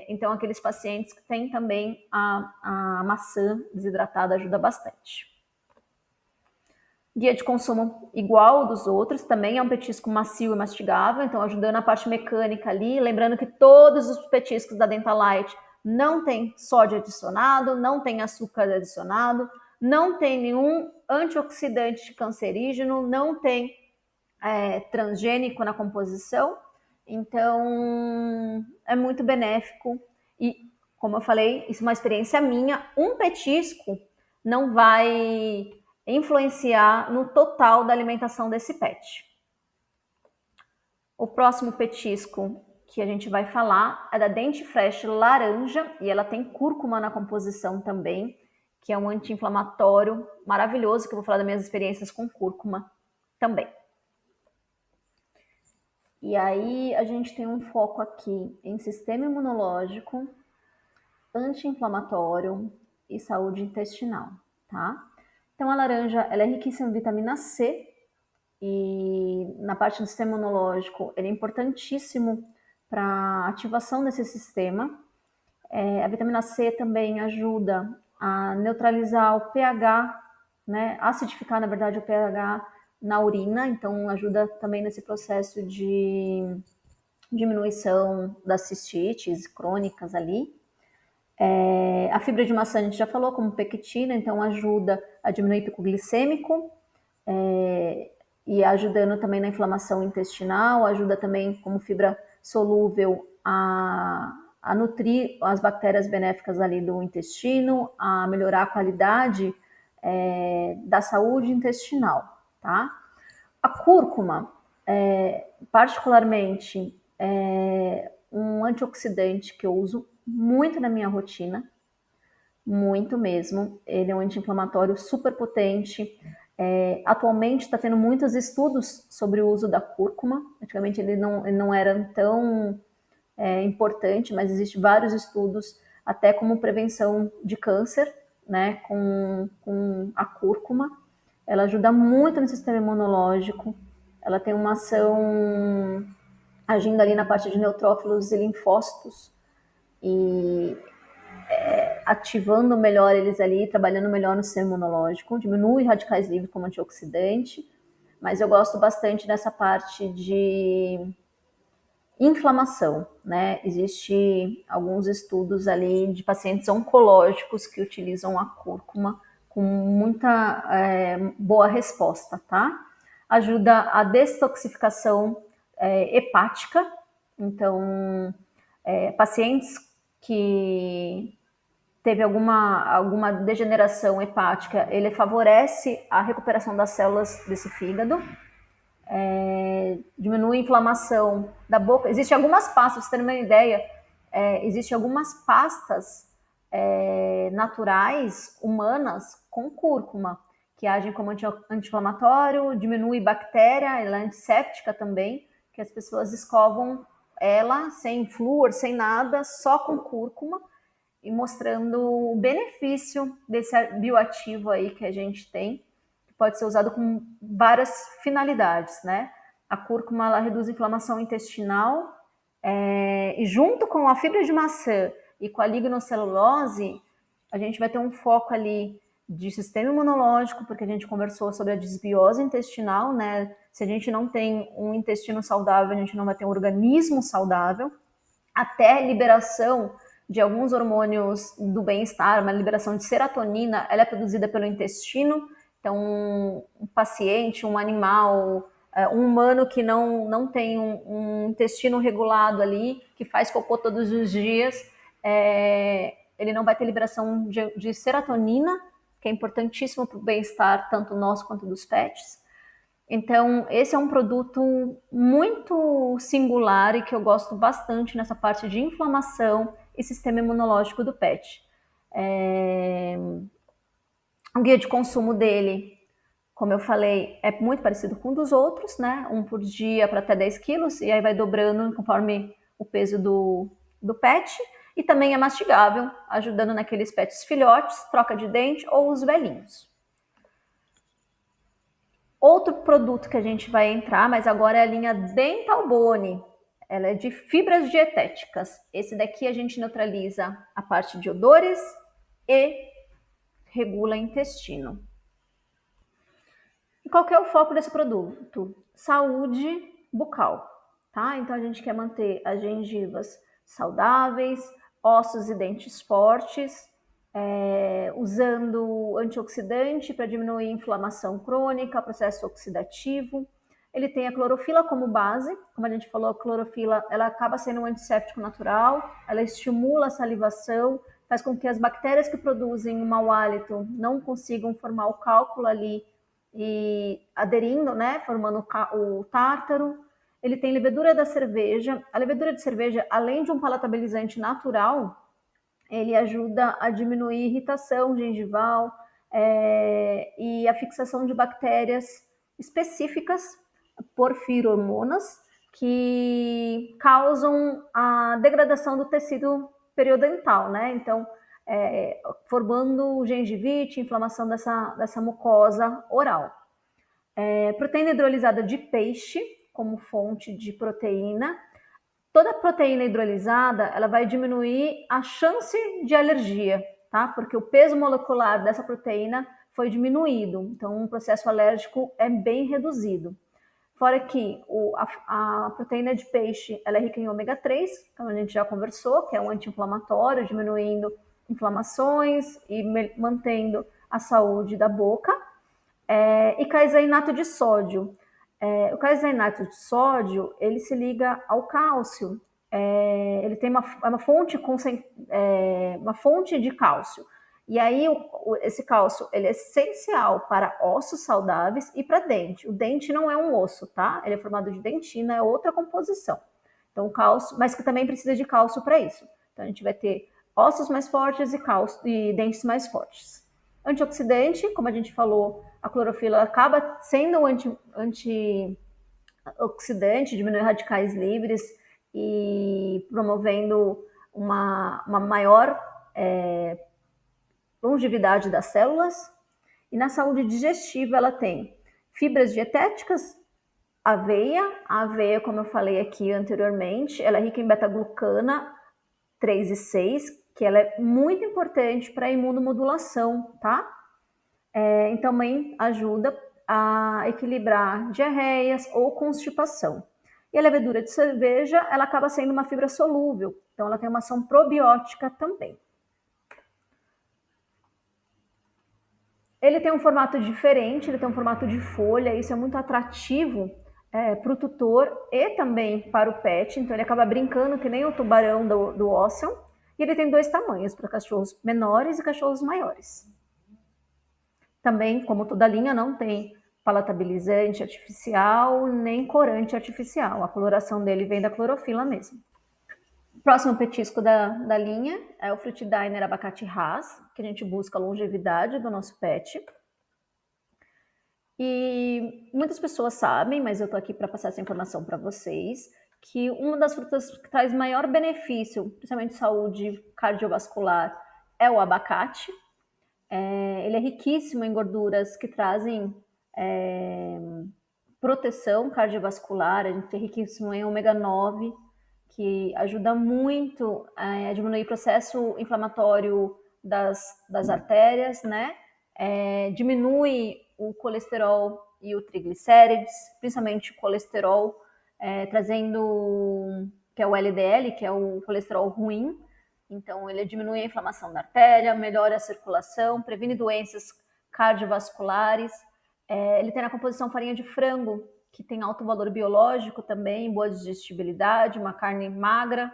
Então, aqueles pacientes que têm também a maçã desidratada ajuda bastante. Guia de consumo igual ao dos outros, também é um petisco macio e mastigável, então ajudando a parte mecânica ali, lembrando que todos os petiscos da Dentalite não tem sódio adicionado, não tem açúcar adicionado, não tem nenhum antioxidante cancerígeno, não tem transgênico na composição, então é muito benéfico e, como eu falei, isso é uma experiência minha, um petisco não vai influenciar no total da alimentação desse pet. O próximo petisco que a gente vai falar é da Dentifresh laranja, e ela tem cúrcuma na composição também, que é um anti-inflamatório maravilhoso, que eu vou falar das minhas experiências com cúrcuma também. E aí a gente tem um foco aqui em sistema imunológico, anti-inflamatório e saúde intestinal, tá? Então a laranja, ela é riquíssima em vitamina C, e na parte do sistema imunológico ele é importantíssimo para a ativação desse sistema. A vitamina C também ajuda a neutralizar o pH, né? Acidificar, na verdade, o pH na urina, então ajuda também nesse processo de diminuição das cistites crônicas ali. A fibra de maçã a gente já falou, como pectina, então ajuda a diminuir o pico glicêmico, e ajudando também na inflamação intestinal, ajuda também como fibra solúvel a nutrir as bactérias benéficas ali do intestino, a melhorar a qualidade da saúde intestinal, tá? A cúrcuma, particularmente, é um antioxidante que eu uso muito na minha rotina, muito mesmo. Ele é um anti-inflamatório super potente. Atualmente está tendo muitos estudos sobre o uso da cúrcuma. Antigamente ele não era tão importante, mas existem vários estudos, até como prevenção de câncer, né, com a cúrcuma. Ela ajuda muito no sistema imunológico. Ela tem uma ação agindo ali na parte de neutrófilos e linfócitos e ativando melhor eles ali, trabalhando melhor no sistema imunológico, diminui radicais livres como antioxidante, mas eu gosto bastante dessa parte de inflamação, né? Existem alguns estudos ali de pacientes oncológicos que utilizam a cúrcuma com muita boa resposta, tá? Ajuda a detoxificação hepática, então pacientes que teve alguma degeneração hepática, ele favorece a recuperação das células desse fígado, diminui a inflamação da boca. Existem algumas pastas, pra vocês terem uma ideia, existem algumas pastas naturais, humanas, com cúrcuma, que agem como anti-inflamatório, diminui bactéria, ela é antisséptica também, que as pessoas escovam ela sem flúor, sem nada, só com cúrcuma, e mostrando o benefício desse bioativo aí que a gente tem, que pode ser usado com várias finalidades, né? A cúrcuma, ela reduz a inflamação intestinal, e junto com a fibra de maçã e com a lignocelulose, a gente vai ter um foco ali de sistema imunológico, porque a gente conversou sobre a desbiose intestinal, né? Se a gente não tem um intestino saudável, a gente não vai ter um organismo saudável. Até liberação de alguns hormônios do bem-estar, uma liberação de serotonina, ela é produzida pelo intestino. Então, um paciente, um animal, um humano que não tem um intestino regulado ali, que faz cocô todos os dias, ele não vai ter liberação de serotonina, que é importantíssimo para o bem-estar, tanto nosso quanto dos pets. Então, esse é um produto muito singular e que eu gosto bastante nessa parte de inflamação e sistema imunológico do pet. O guia de consumo dele, como eu falei, é muito parecido com um dos outros, né? Um por dia para até 10 quilos, e aí vai dobrando conforme o peso do pet. E também é mastigável, ajudando naqueles pets filhotes, troca de dente ou os velhinhos. Outro produto que a gente vai entrar, mas agora é a linha Dental Bone. Ela é de fibras dietéticas. Esse daqui a gente neutraliza a parte de odores e regula intestino. E qual que é o foco desse produto? Saúde bucal, tá? Então a gente quer manter as gengivas saudáveis, ossos e dentes fortes, usando antioxidante para diminuir inflamação crônica, processo oxidativo. Ele tem a clorofila como base, como a gente falou, a clorofila ela acaba sendo um antisséptico natural, ela estimula a salivação, faz com que as bactérias que produzem o mau hálito não consigam formar o cálculo ali e aderindo, né, formando o tártaro. Ele tem levedura da cerveja. A levedura de cerveja, além de um palatabilizante natural, ele ajuda a diminuir irritação gengival e a fixação de bactérias específicas por firormonas que causam a degradação do tecido periodental, né? Então, formando gengivite, inflamação dessa mucosa oral. Proteína hidrolisada de peixe como fonte de proteína. Toda proteína hidrolisada, ela vai diminuir a chance de alergia, tá? Porque o peso molecular dessa proteína foi diminuído, então o processo alérgico é bem reduzido. Fora que a proteína de peixe, ela é rica em ômega 3, como a gente já conversou, que é um anti-inflamatório, diminuindo inflamações e mantendo a saúde da boca. E caseinato de sódio. O caseinato de sódio, ele se liga ao cálcio. Ele tem uma fonte de cálcio. E aí, esse cálcio, ele é essencial para ossos saudáveis e para dente. O dente não é um osso, tá? Ele é formado de dentina, é outra composição. Então, o cálcio, mas que também precisa de cálcio para isso. Então, a gente vai ter ossos mais fortes e dentes mais fortes. Antioxidante, como a gente falou, a clorofila acaba sendo um antioxidante, diminui radicais livres e promovendo uma maior longevidade das células. E na saúde digestiva ela tem fibras dietéticas, aveia. A aveia, como eu falei aqui anteriormente, ela é rica em beta-glucana 3 e 6, que ela é muito importante para a imunomodulação, tá? E também ajuda a equilibrar diarreias ou constipação. E a levedura de cerveja, ela acaba sendo uma fibra solúvel, então ela tem uma ação probiótica também. Ele tem um formato diferente, ele tem um formato de folha, isso é muito atrativo para o tutor e também para o pet, então ele acaba brincando que nem o tubarão do Ocean, e ele tem 2 tamanhos, para cachorros menores e cachorros maiores. Também, como toda linha, não tem palatabilizante artificial nem corante artificial. A coloração dele vem da clorofila mesmo. O próximo petisco da linha é o Fruit Diner Abacate Hass, que a gente busca a longevidade do nosso pet. E muitas pessoas sabem, mas eu tô aqui para passar essa informação para vocês, que uma das frutas que traz maior benefício, principalmente saúde cardiovascular, é o abacate. Ele é riquíssimo em gorduras que trazem proteção cardiovascular, a gente é riquíssimo em ômega 9, que ajuda muito a diminuir o processo inflamatório das artérias, né? Diminui o colesterol e o triglicérides, principalmente o colesterol, trazendo, que é o LDL, que é o colesterol ruim. Então, ele diminui a inflamação da artéria, melhora a circulação, previne doenças cardiovasculares. Ele tem na composição farinha de frango, que tem alto valor biológico também, boa digestibilidade, uma carne magra.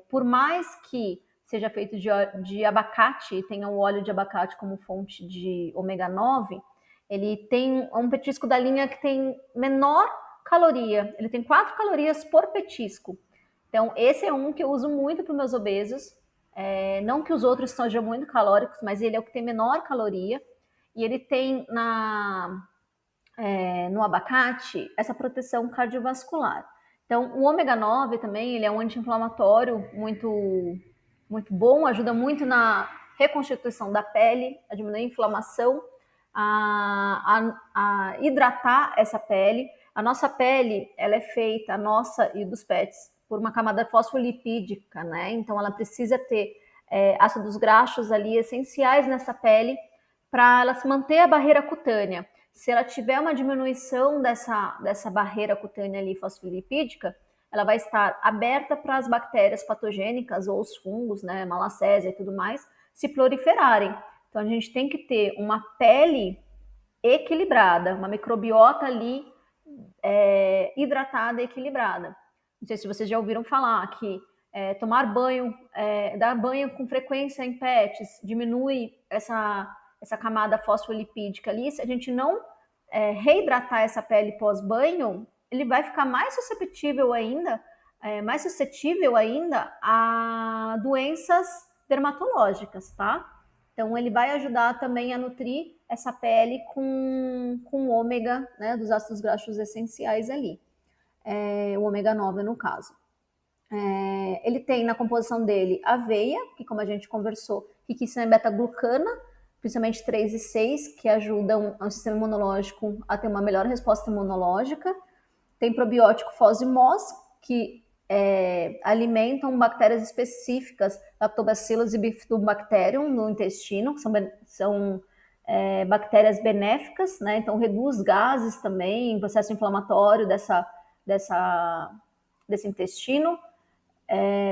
Por mais que seja feito de abacate e tenha o óleo de abacate como fonte de ômega 9, ele tem um petisco da linha que tem menor caloria. Ele tem 4 calorias por petisco. Então, esse é um que eu uso muito para os meus obesos. Não que os outros sejam muito calóricos, mas ele é o que tem menor caloria. E ele tem no abacate essa proteção cardiovascular. Então, o ômega 9 também, ele é um anti-inflamatório muito bom, ajuda muito na reconstituição da pele, a diminuir a inflamação, a hidratar essa pele. A nossa pele, ela é feita, a nossa e dos pets, por uma camada fosfolipídica, né? Então, ela precisa ter ácidos graxos ali essenciais nessa pele para ela se manter a barreira cutânea. Se ela tiver uma diminuição dessa barreira cutânea ali fosfolipídica, ela vai estar aberta para as bactérias patogênicas ou os fungos, né, malacésia e tudo mais, se proliferarem. Então a gente tem que ter uma pele equilibrada, uma microbiota ali hidratada e equilibrada. Não sei se vocês já ouviram falar que tomar banho, dar banho com frequência em pets, diminui essa camada fosfolipídica ali. Se a gente não reidratar essa pele pós-banho, ele vai ficar mais suscetível ainda a doenças dermatológicas, tá? Então, ele vai ajudar também a nutrir essa pele com ômega, né, dos ácidos graxos essenciais ali, o ômega 9 no caso. Ele tem na composição dele aveia, que como a gente conversou, riquíssima em beta-glucana, principalmente 3 e 6, que ajudam o sistema imunológico a ter uma melhor resposta imunológica. Tem probiótico FOS e MOS, que alimentam bactérias específicas, Lactobacillus e Bifidobacterium no intestino, que são bactérias benéficas, né? Então reduz gases também, processo inflamatório desse intestino.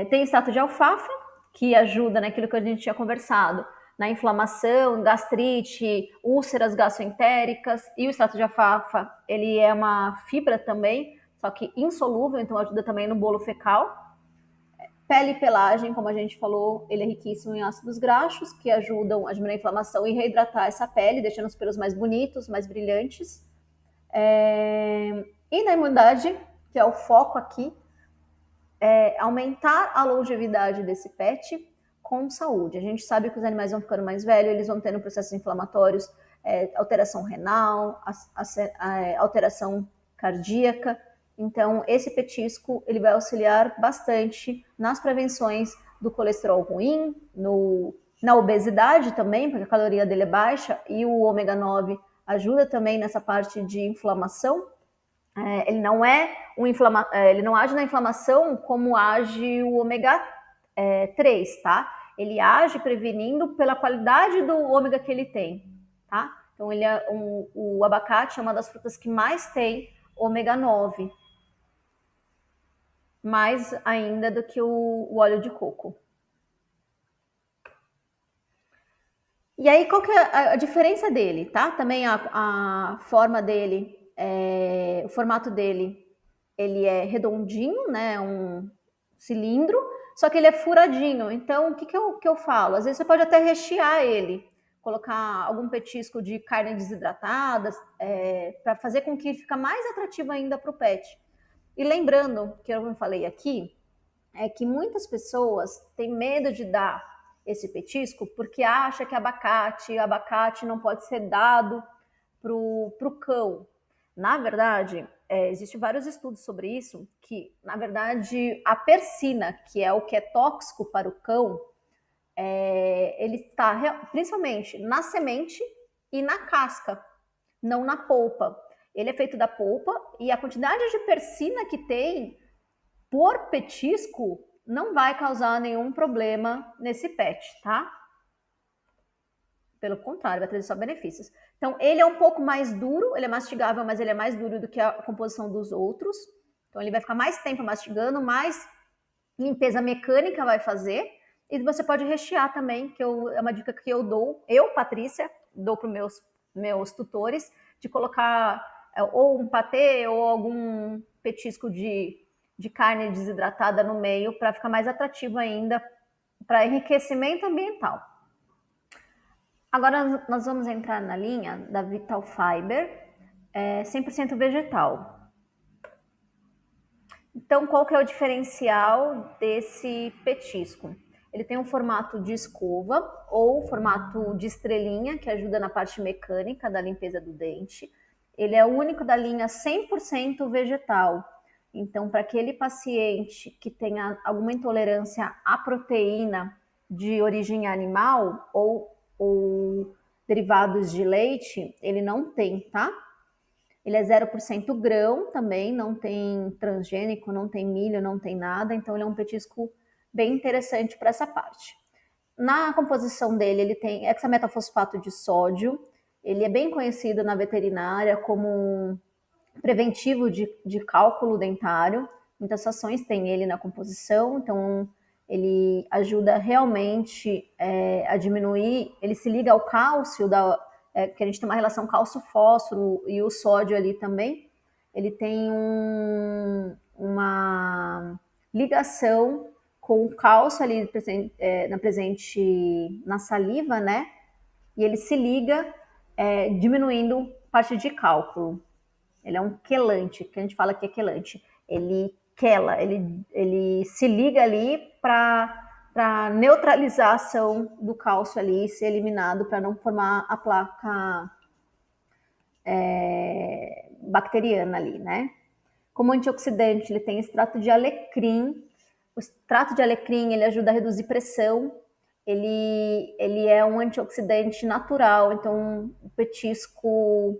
Tem extrato de alfafa, que ajuda naquilo que a gente tinha conversado, na inflamação, gastrite, úlceras gastroentéricas. E o extrato de alfafa, ele é uma fibra também, só que insolúvel, então ajuda também no bolo fecal. Pele e pelagem, como a gente falou, ele é riquíssimo em ácidos graxos, que ajudam a diminuir a inflamação e reidratar essa pele, deixando os pelos mais bonitos, mais brilhantes. E na imunidade, que é o foco aqui, aumentar a longevidade desse pet com saúde. A gente sabe que os animais vão ficando mais velhos, eles vão tendo processos inflamatórios, alteração renal, alteração cardíaca. Então, esse petisco ele vai auxiliar bastante nas prevenções do colesterol ruim, na obesidade também, porque a caloria dele é baixa, e o ômega 9 ajuda também nessa parte de inflamação. Ele não ele não age na inflamação como age o ômega 3, tá? Ele age prevenindo pela qualidade do ômega que ele tem, tá? Então o abacate é uma das frutas que mais tem ômega 9, mais ainda do que o óleo de coco. E aí, qual que é a diferença dele, tá? Também a forma dele, o formato dele, ele é redondinho, né? Um cilindro, só que ele é furadinho. Então, o que eu falo? Às vezes você pode até rechear ele, colocar algum petisco de carne desidratada, para fazer com que ele fique mais atrativo ainda para o pet. E lembrando, que eu não falei aqui, é que muitas pessoas têm medo de dar esse petisco porque acha que abacate não pode ser dado para o cão. Na verdade, existem vários estudos sobre isso, que, na verdade, a persina, que é o que é tóxico para o cão, ele está principalmente na semente e na casca, não na polpa. Ele é feito da polpa e a quantidade de persina que tem por petisco, não vai causar nenhum problema nesse pet, tá? Pelo contrário, vai trazer só benefícios. Então, ele é um pouco mais duro, ele é mastigável, mas ele é mais duro do que a composição dos outros. Então, ele vai ficar mais tempo mastigando, mais limpeza mecânica vai fazer. E você pode rechear também, que é uma dica que eu dou, Patrícia, dou para os meus tutores, de colocar ou um patê ou algum petisco de carne desidratada no meio, para ficar mais atrativo ainda, para enriquecimento ambiental. Agora nós vamos entrar na linha da Vital Fiber, 100% vegetal. Então, qual que é o diferencial desse petisco? Ele tem um formato de escova ou formato de estrelinha, que ajuda na parte mecânica da limpeza do dente. Ele é o único da linha 100% vegetal. Então, para aquele paciente que tenha alguma intolerância à proteína de origem animal ou derivados de leite, ele não tem, tá? Ele é 0% grão também, não tem transgênico, não tem milho, não tem nada, então ele é um petisco bem interessante para essa parte. Na composição dele, ele tem hexametafosfato de sódio, ele é bem conhecido na veterinária como preventivo de cálculo dentário, muitas ações têm ele na composição, então ele ajuda realmente a diminuir, ele se liga ao cálcio, que a gente tem uma relação cálcio-fósforo e o sódio ali também, ele tem uma ligação com o cálcio ali presente na saliva, né? E ele se liga diminuindo parte de cálculo. Ele é um quelante, que a gente fala que é quelante. Ele quela, ele se liga ali para neutralizar a ação do cálcio ali e ser eliminado para não formar a placa bacteriana ali, né? Como antioxidante, ele tem extrato de alecrim. O extrato de alecrim, ele ajuda a reduzir pressão. Ele é um antioxidante natural, então o petisco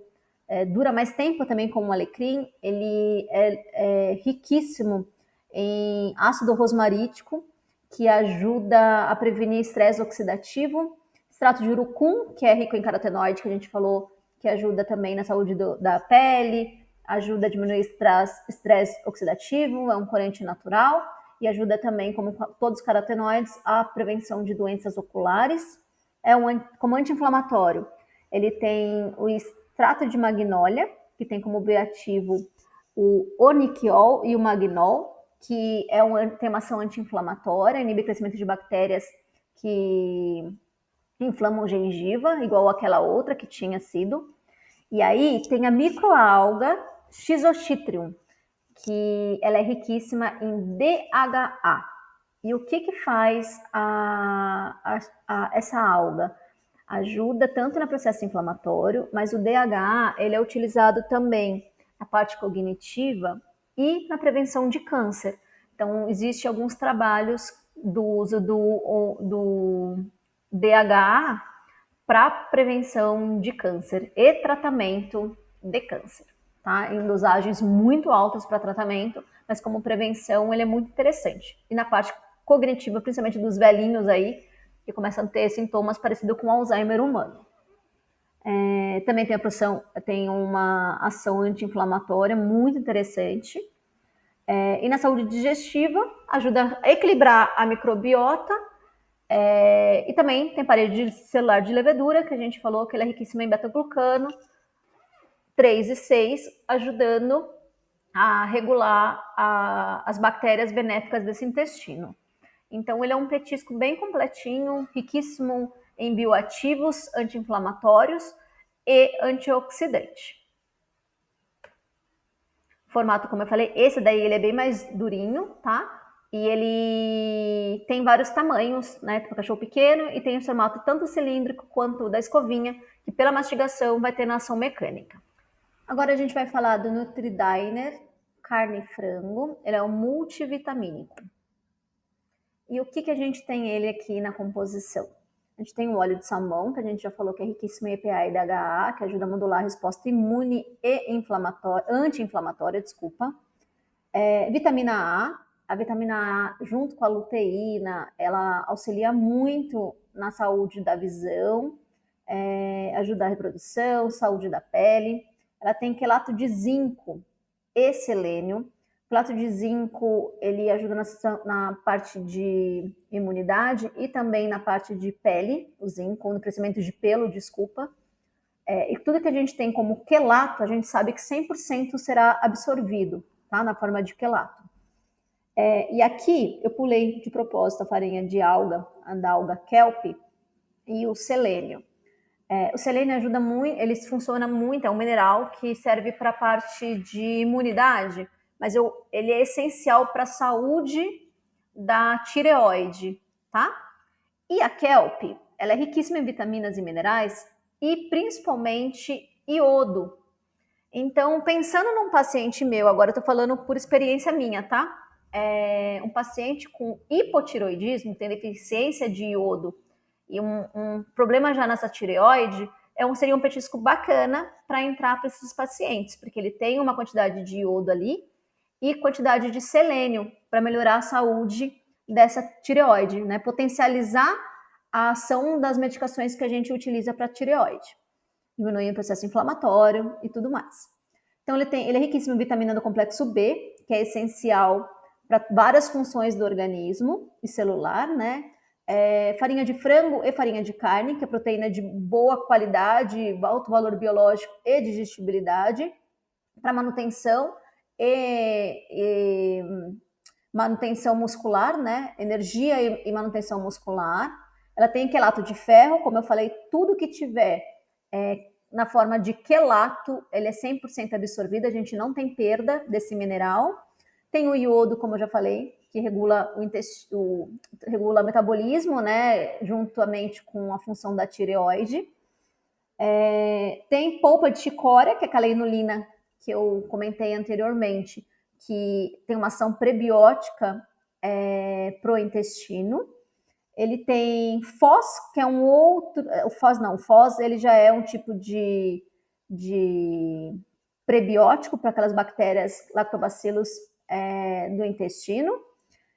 dura mais tempo também com o alecrim. Ele é riquíssimo em ácido rosmarítico, que ajuda a prevenir estresse oxidativo. Extrato de urucum, que é rico em carotenoide, que a gente falou, que ajuda também na saúde da pele, ajuda a diminuir estresse oxidativo, é um corante natural e ajuda também, como todos os carotenoides, a prevenção de doenças oculares. Como anti-inflamatório, ele tem o extrato de magnólia, que tem como bioativo o oniquiol e o magnol, que tem uma ação anti-inflamatória, inibe o crescimento de bactérias que inflamam gengiva, igual aquela outra que tinha sido. E aí tem a microalga Schizochitrium, que ela é riquíssima em DHA. E o que faz essa alga? Ajuda tanto no processo inflamatório, mas o DHA ele é utilizado também na parte cognitiva e na prevenção de câncer. Então, existem alguns trabalhos do uso do DHA para prevenção de câncer e tratamento de câncer, tá? Em dosagens muito altas para tratamento, mas como prevenção ele é muito interessante. E na parte cognitiva, principalmente dos velhinhos aí, que começam a ter sintomas parecidos com Alzheimer humano. Também tem uma ação anti-inflamatória muito interessante. E na saúde digestiva, ajuda a equilibrar a microbiota. E também tem parede celular de levedura, que a gente falou que ele é riquíssimo em beta-glucano, 3 e 6, ajudando a regular as bactérias benéficas desse intestino. Então, ele é um petisco bem completinho, riquíssimo em bioativos, anti-inflamatórios e antioxidante. Formato, como eu falei, esse daí ele é bem mais durinho, tá? E ele tem vários tamanhos, né? Tem o cachorro pequeno e tem o formato tanto cilíndrico quanto da escovinha, que pela mastigação vai ter na ação mecânica. Agora a gente vai falar do Nutridiner carne e frango. Ele é um multivitamínico. E o que a gente tem ele aqui na composição? A gente tem o óleo de salmão, que a gente já falou que é riquíssimo em EPA e DHA, que ajuda a modular a resposta imune e anti-inflamatória, vitamina A, a vitamina A, junto com a luteína, ela auxilia muito na saúde da visão, ajuda a reprodução, saúde da pele. Ela tem quelato de zinco e selênio. O quelato de zinco, ele ajuda na parte de imunidade e também na parte de pele, o zinco, no crescimento de pelo, desculpa. E tudo que a gente tem como quelato, a gente sabe que 100% será absorvido, tá? Na forma de quelato. E aqui eu pulei de propósito a farinha de alga, da alga kelp, e o selênio. O selênio ajuda muito, ele funciona muito, é um mineral que serve para a parte de imunidade, mas ele é essencial para a saúde da tireoide, tá? E a kelp, ela é riquíssima em vitaminas e minerais e principalmente iodo. Então, pensando num paciente meu, agora eu tô falando por experiência minha, tá? Um paciente com hipotiroidismo, tem deficiência de iodo e um problema já nessa tireoide, seria um petisco bacana para entrar para esses pacientes, porque ele tem uma quantidade de iodo ali e quantidade de selênio para melhorar a saúde dessa tireoide, né? Potencializar a ação das medicações que a gente utiliza para tireoide, diminuir o processo inflamatório e tudo mais. Então ele é riquíssimo em vitamina do complexo B, que é essencial para várias funções do organismo e celular, né? Farinha de frango e farinha de carne, que é proteína de boa qualidade, alto valor biológico e digestibilidade, para manutenção e manutenção muscular, né? Energia e manutenção muscular. Ela tem quelato de ferro, como eu falei, tudo que tiver na forma de quelato, ele é 100% absorvido, a gente não tem perda desse mineral. Tem o iodo, como eu já falei, que regula regula o metabolismo, né, juntamente com a função da tireoide. Tem polpa de chicória, que é aquela inulina que eu comentei anteriormente, que tem uma ação prebiótica pro intestino. Ele tem FOS, que é um outro. O FOS ele já é um tipo de prebiótico para aquelas bactérias lactobacilos do intestino.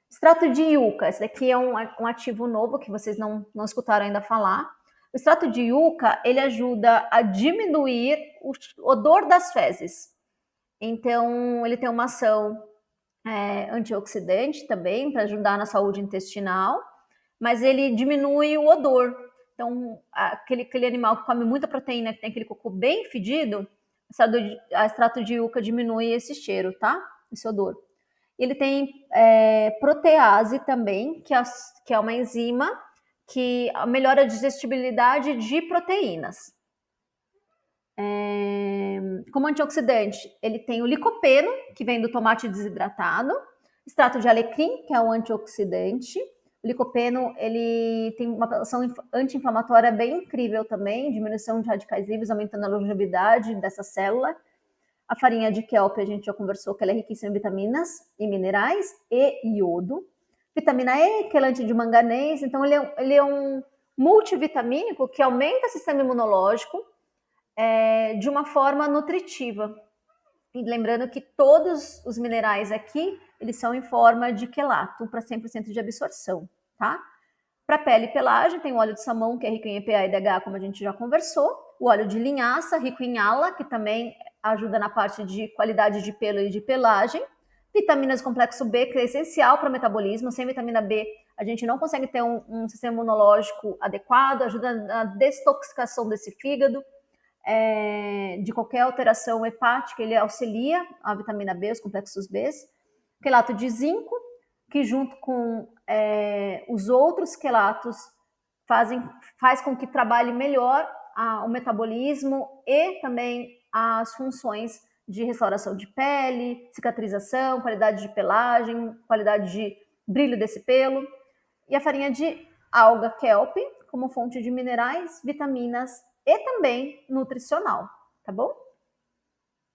Extrato de yuca, esse daqui é um ativo novo que vocês não escutaram ainda falar. O extrato de yuca, ele ajuda a diminuir o odor das fezes. Então, ele tem uma ação antioxidante também, para ajudar na saúde intestinal, mas ele diminui o odor. Então, aquele animal que come muita proteína, que tem aquele cocô bem fedido, a extrato de yuca diminui esse cheiro, tá? Esse odor. Ele tem protease também, que é uma enzima que melhora a digestibilidade de proteínas. Como antioxidante, ele tem o licopeno, que vem do tomate desidratado, extrato de alecrim, que é um antioxidante. O licopeno, ele tem uma ação anti-inflamatória bem incrível também, diminuição de radicais livres, aumentando a longevidade dessa célula. A farinha de kelp, a gente já conversou que ela é riquíssima em vitaminas e minerais e iodo. Vitamina E, quelante de manganês, então ele é um multivitamínico que aumenta o sistema imunológico de uma forma nutritiva. E lembrando que todos os minerais aqui, eles são em forma de quelato, para 100% de absorção, tá? Para pele e pelagem, tem o óleo de salmão, que é rico em EPA e DHA, como a gente já conversou. O óleo de linhaça, rico em ALA, que também ajuda na parte de qualidade de pelo e de pelagem. Vitaminas do complexo B, que é essencial para o metabolismo. Sem vitamina B, a gente não consegue ter um sistema imunológico adequado, ajuda na desintoxicação desse fígado, de qualquer alteração hepática, ele auxilia a vitamina B, os complexos B. Quelato de zinco, que junto com os outros quelatos faz com que trabalhe melhor o metabolismo e também as funções de restauração de pele, cicatrização, qualidade de pelagem, qualidade de brilho desse pelo. E a farinha de alga kelp, como fonte de minerais, vitaminas e também nutricional, tá bom?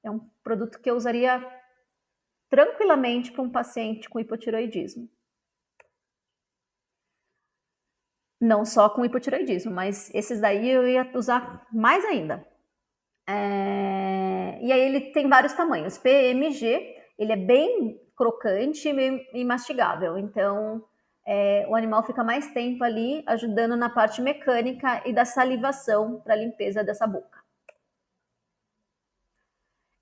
É um produto que eu usaria tranquilamente para um paciente com hipotiroidismo. Não só com hipotiroidismo, mas esses daí eu ia usar mais ainda. E aí ele tem vários tamanhos. PMG, ele é bem crocante e mastigável. Então, o animal fica mais tempo ali ajudando na parte mecânica e da salivação para a limpeza dessa boca.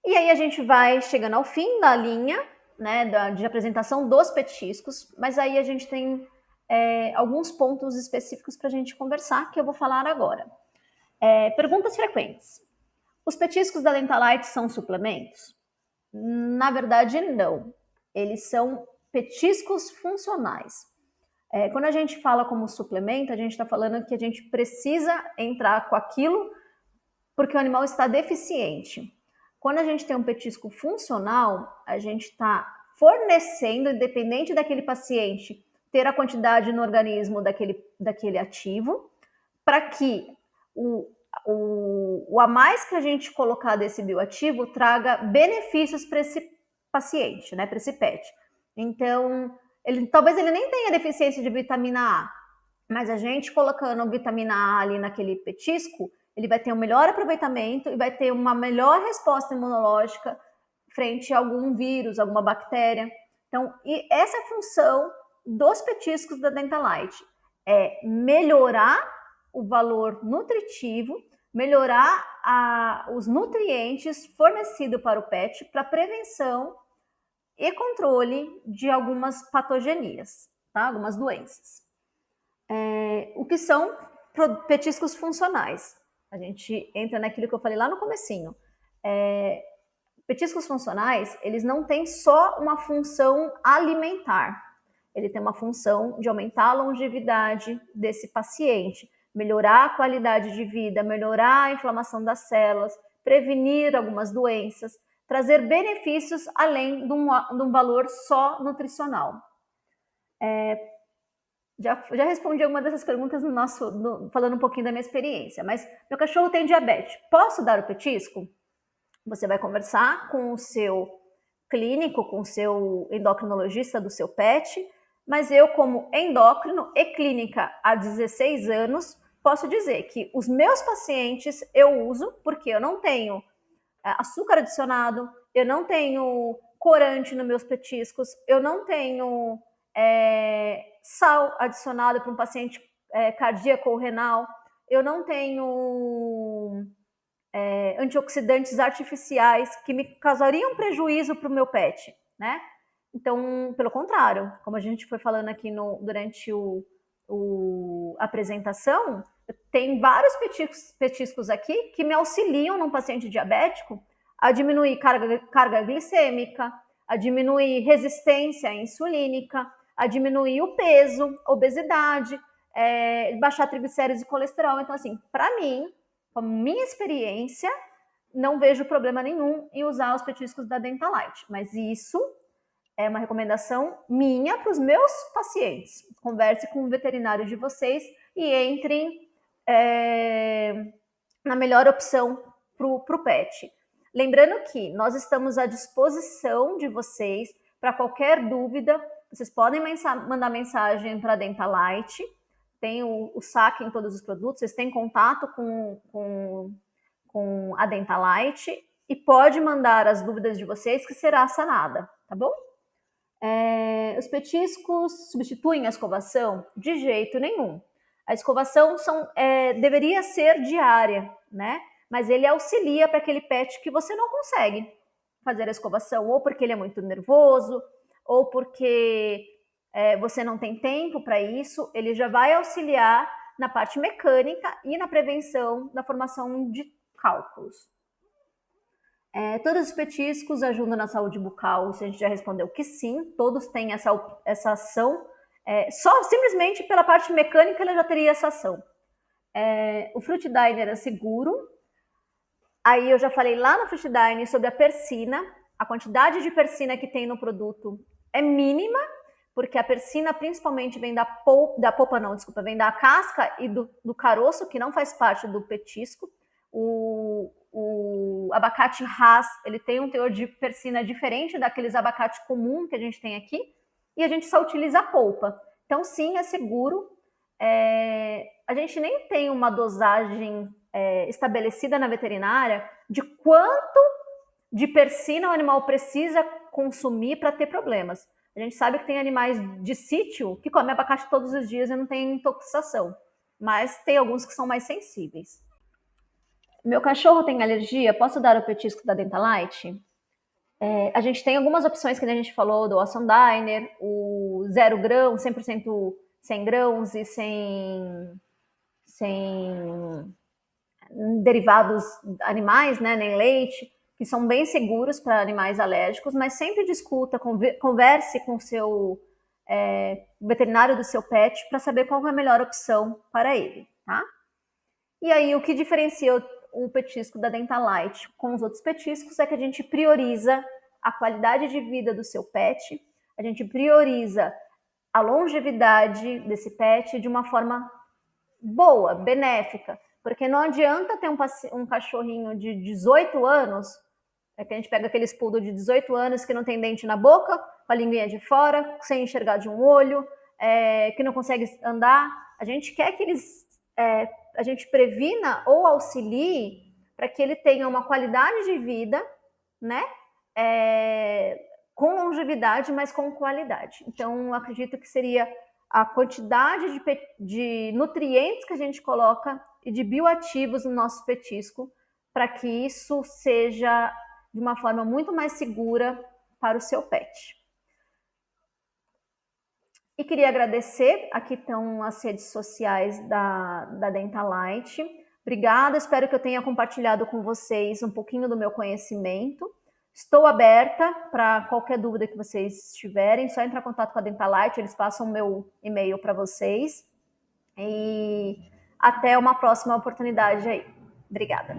E aí a gente vai chegando ao fim da linha, né, de apresentação dos petiscos, mas aí a gente tem alguns pontos específicos para a gente conversar, que eu vou falar agora. Perguntas frequentes. Os petiscos da Dentalite são suplementos? Na verdade, não. Eles são petiscos funcionais. Quando a gente fala como suplemento, a gente está falando que a gente precisa entrar com aquilo porque o animal está deficiente. Quando a gente tem um petisco funcional, a gente está fornecendo, independente daquele paciente ter a quantidade no organismo daquele ativo, para que o a mais que a gente colocar desse bioativo traga benefícios para esse paciente, né, para esse pet. Então, talvez ele nem tenha deficiência de vitamina A, mas a gente colocando vitamina A ali naquele petisco, ele vai ter um melhor aproveitamento e vai ter uma melhor resposta imunológica frente a algum vírus, alguma bactéria. Então, e essa é a função dos petiscos da Dentalite, é melhorar o valor nutritivo, melhorar os nutrientes fornecidos para o pet para prevenção e controle de algumas patogenias, tá? Algumas doenças. O que são petiscos funcionais? A gente entra naquilo que eu falei lá no comecinho. Petiscos funcionais, eles não têm só uma função alimentar. Ele tem uma função de aumentar a longevidade desse paciente, melhorar a qualidade de vida, melhorar a inflamação das células, prevenir algumas doenças, trazer benefícios além de um valor só nutricional. Já respondi alguma dessas perguntas falando um pouquinho da minha experiência, mas meu cachorro tem diabetes. Posso dar o petisco? Você vai conversar com o seu clínico, com o seu endocrinologista do seu pet, mas eu, como endócrino e clínica há 16 anos, posso dizer que os meus pacientes eu uso porque eu não tenho açúcar adicionado, eu não tenho corante nos meus petiscos, eu não tenho sal adicionado para um paciente cardíaco ou renal, eu não tenho antioxidantes artificiais que me causariam prejuízo para o meu pet, né? Então, pelo contrário, como a gente foi falando aqui durante a apresentação, tem vários petiscos aqui que me auxiliam num paciente diabético a diminuir carga glicêmica, a diminuir resistência insulínica, a diminuir o peso, obesidade, baixar triglicéridos e colesterol. Então, assim, para mim, com minha experiência, não vejo problema nenhum em usar os petiscos da Dentalite, mas isso é uma recomendação minha para os meus pacientes. Converse com o veterinário de vocês e entrem na melhor opção para o pet. Lembrando que nós estamos à disposição de vocês para qualquer dúvida. Vocês podem mandar mensagem para a Dentalite, tem o saque em todos os produtos, vocês têm contato com a Dentalite e pode mandar as dúvidas de vocês que será sanada, tá bom? Os petiscos substituem a escovação? De jeito nenhum. A escovação deveria ser diária, né? Mas ele auxilia para aquele pet que você não consegue fazer a escovação, ou porque ele é muito nervoso, ou porque você não tem tempo para isso, ele já vai auxiliar na parte mecânica e na prevenção da formação de cálculos. Todos os petiscos ajudam na saúde bucal? A gente já respondeu que sim, todos têm essa ação. Só simplesmente pela parte mecânica ele já teria essa ação. O Fruit Diner é seguro. Aí eu já falei lá no Fruit Diner sobre a persina. A quantidade de persina que tem no produto é mínima, porque a persina principalmente vem vem da casca e do caroço, que não faz parte do petisco. O abacate Hass, ele tem um teor de persina diferente daqueles abacate comum que a gente tem aqui, e a gente só utiliza a polpa. Então, sim, é seguro. A gente nem tem uma dosagem estabelecida na veterinária de quanto de persina o animal precisa consumir para ter problemas. A gente sabe que tem animais de sítio que comem abacate todos os dias e não tem intoxicação, mas tem alguns que são mais sensíveis. Meu cachorro tem alergia, posso dar o petisco da Dentalite? A gente tem algumas opções que a gente falou, do Awesome Diner, o 0 grão, 100% sem grãos e sem derivados animais, né, nem leite, que são bem seguros para animais alérgicos, mas sempre discuta, converse com o seu veterinário do seu pet para saber qual é a melhor opção para ele, tá? E aí, o que diferencia o petisco da Dentalite com os outros petiscos é que a gente prioriza a qualidade de vida do seu pet, a gente prioriza a longevidade desse pet de uma forma boa, benéfica, porque não adianta ter um cachorrinho de 18 anos, que a gente pega aqueles poodle de 18 anos que não tem dente na boca, com a linguinha de fora, sem enxergar de um olho, que não consegue andar. A gente quer que a gente previna ou auxilie para que ele tenha uma qualidade de vida, né? Com longevidade, mas com qualidade. Então, acredito que seria a quantidade de nutrientes que a gente coloca e de bioativos no nosso petisco, para que isso seja de uma forma muito mais segura para o seu pet. E queria agradecer, aqui estão as redes sociais da Dentalite. Obrigada, espero que eu tenha compartilhado com vocês um pouquinho do meu conhecimento. Estou aberta para qualquer dúvida que vocês tiverem, só entrar em contato com a Dentalite, eles passam o meu e-mail para vocês. E até uma próxima oportunidade aí. Obrigada.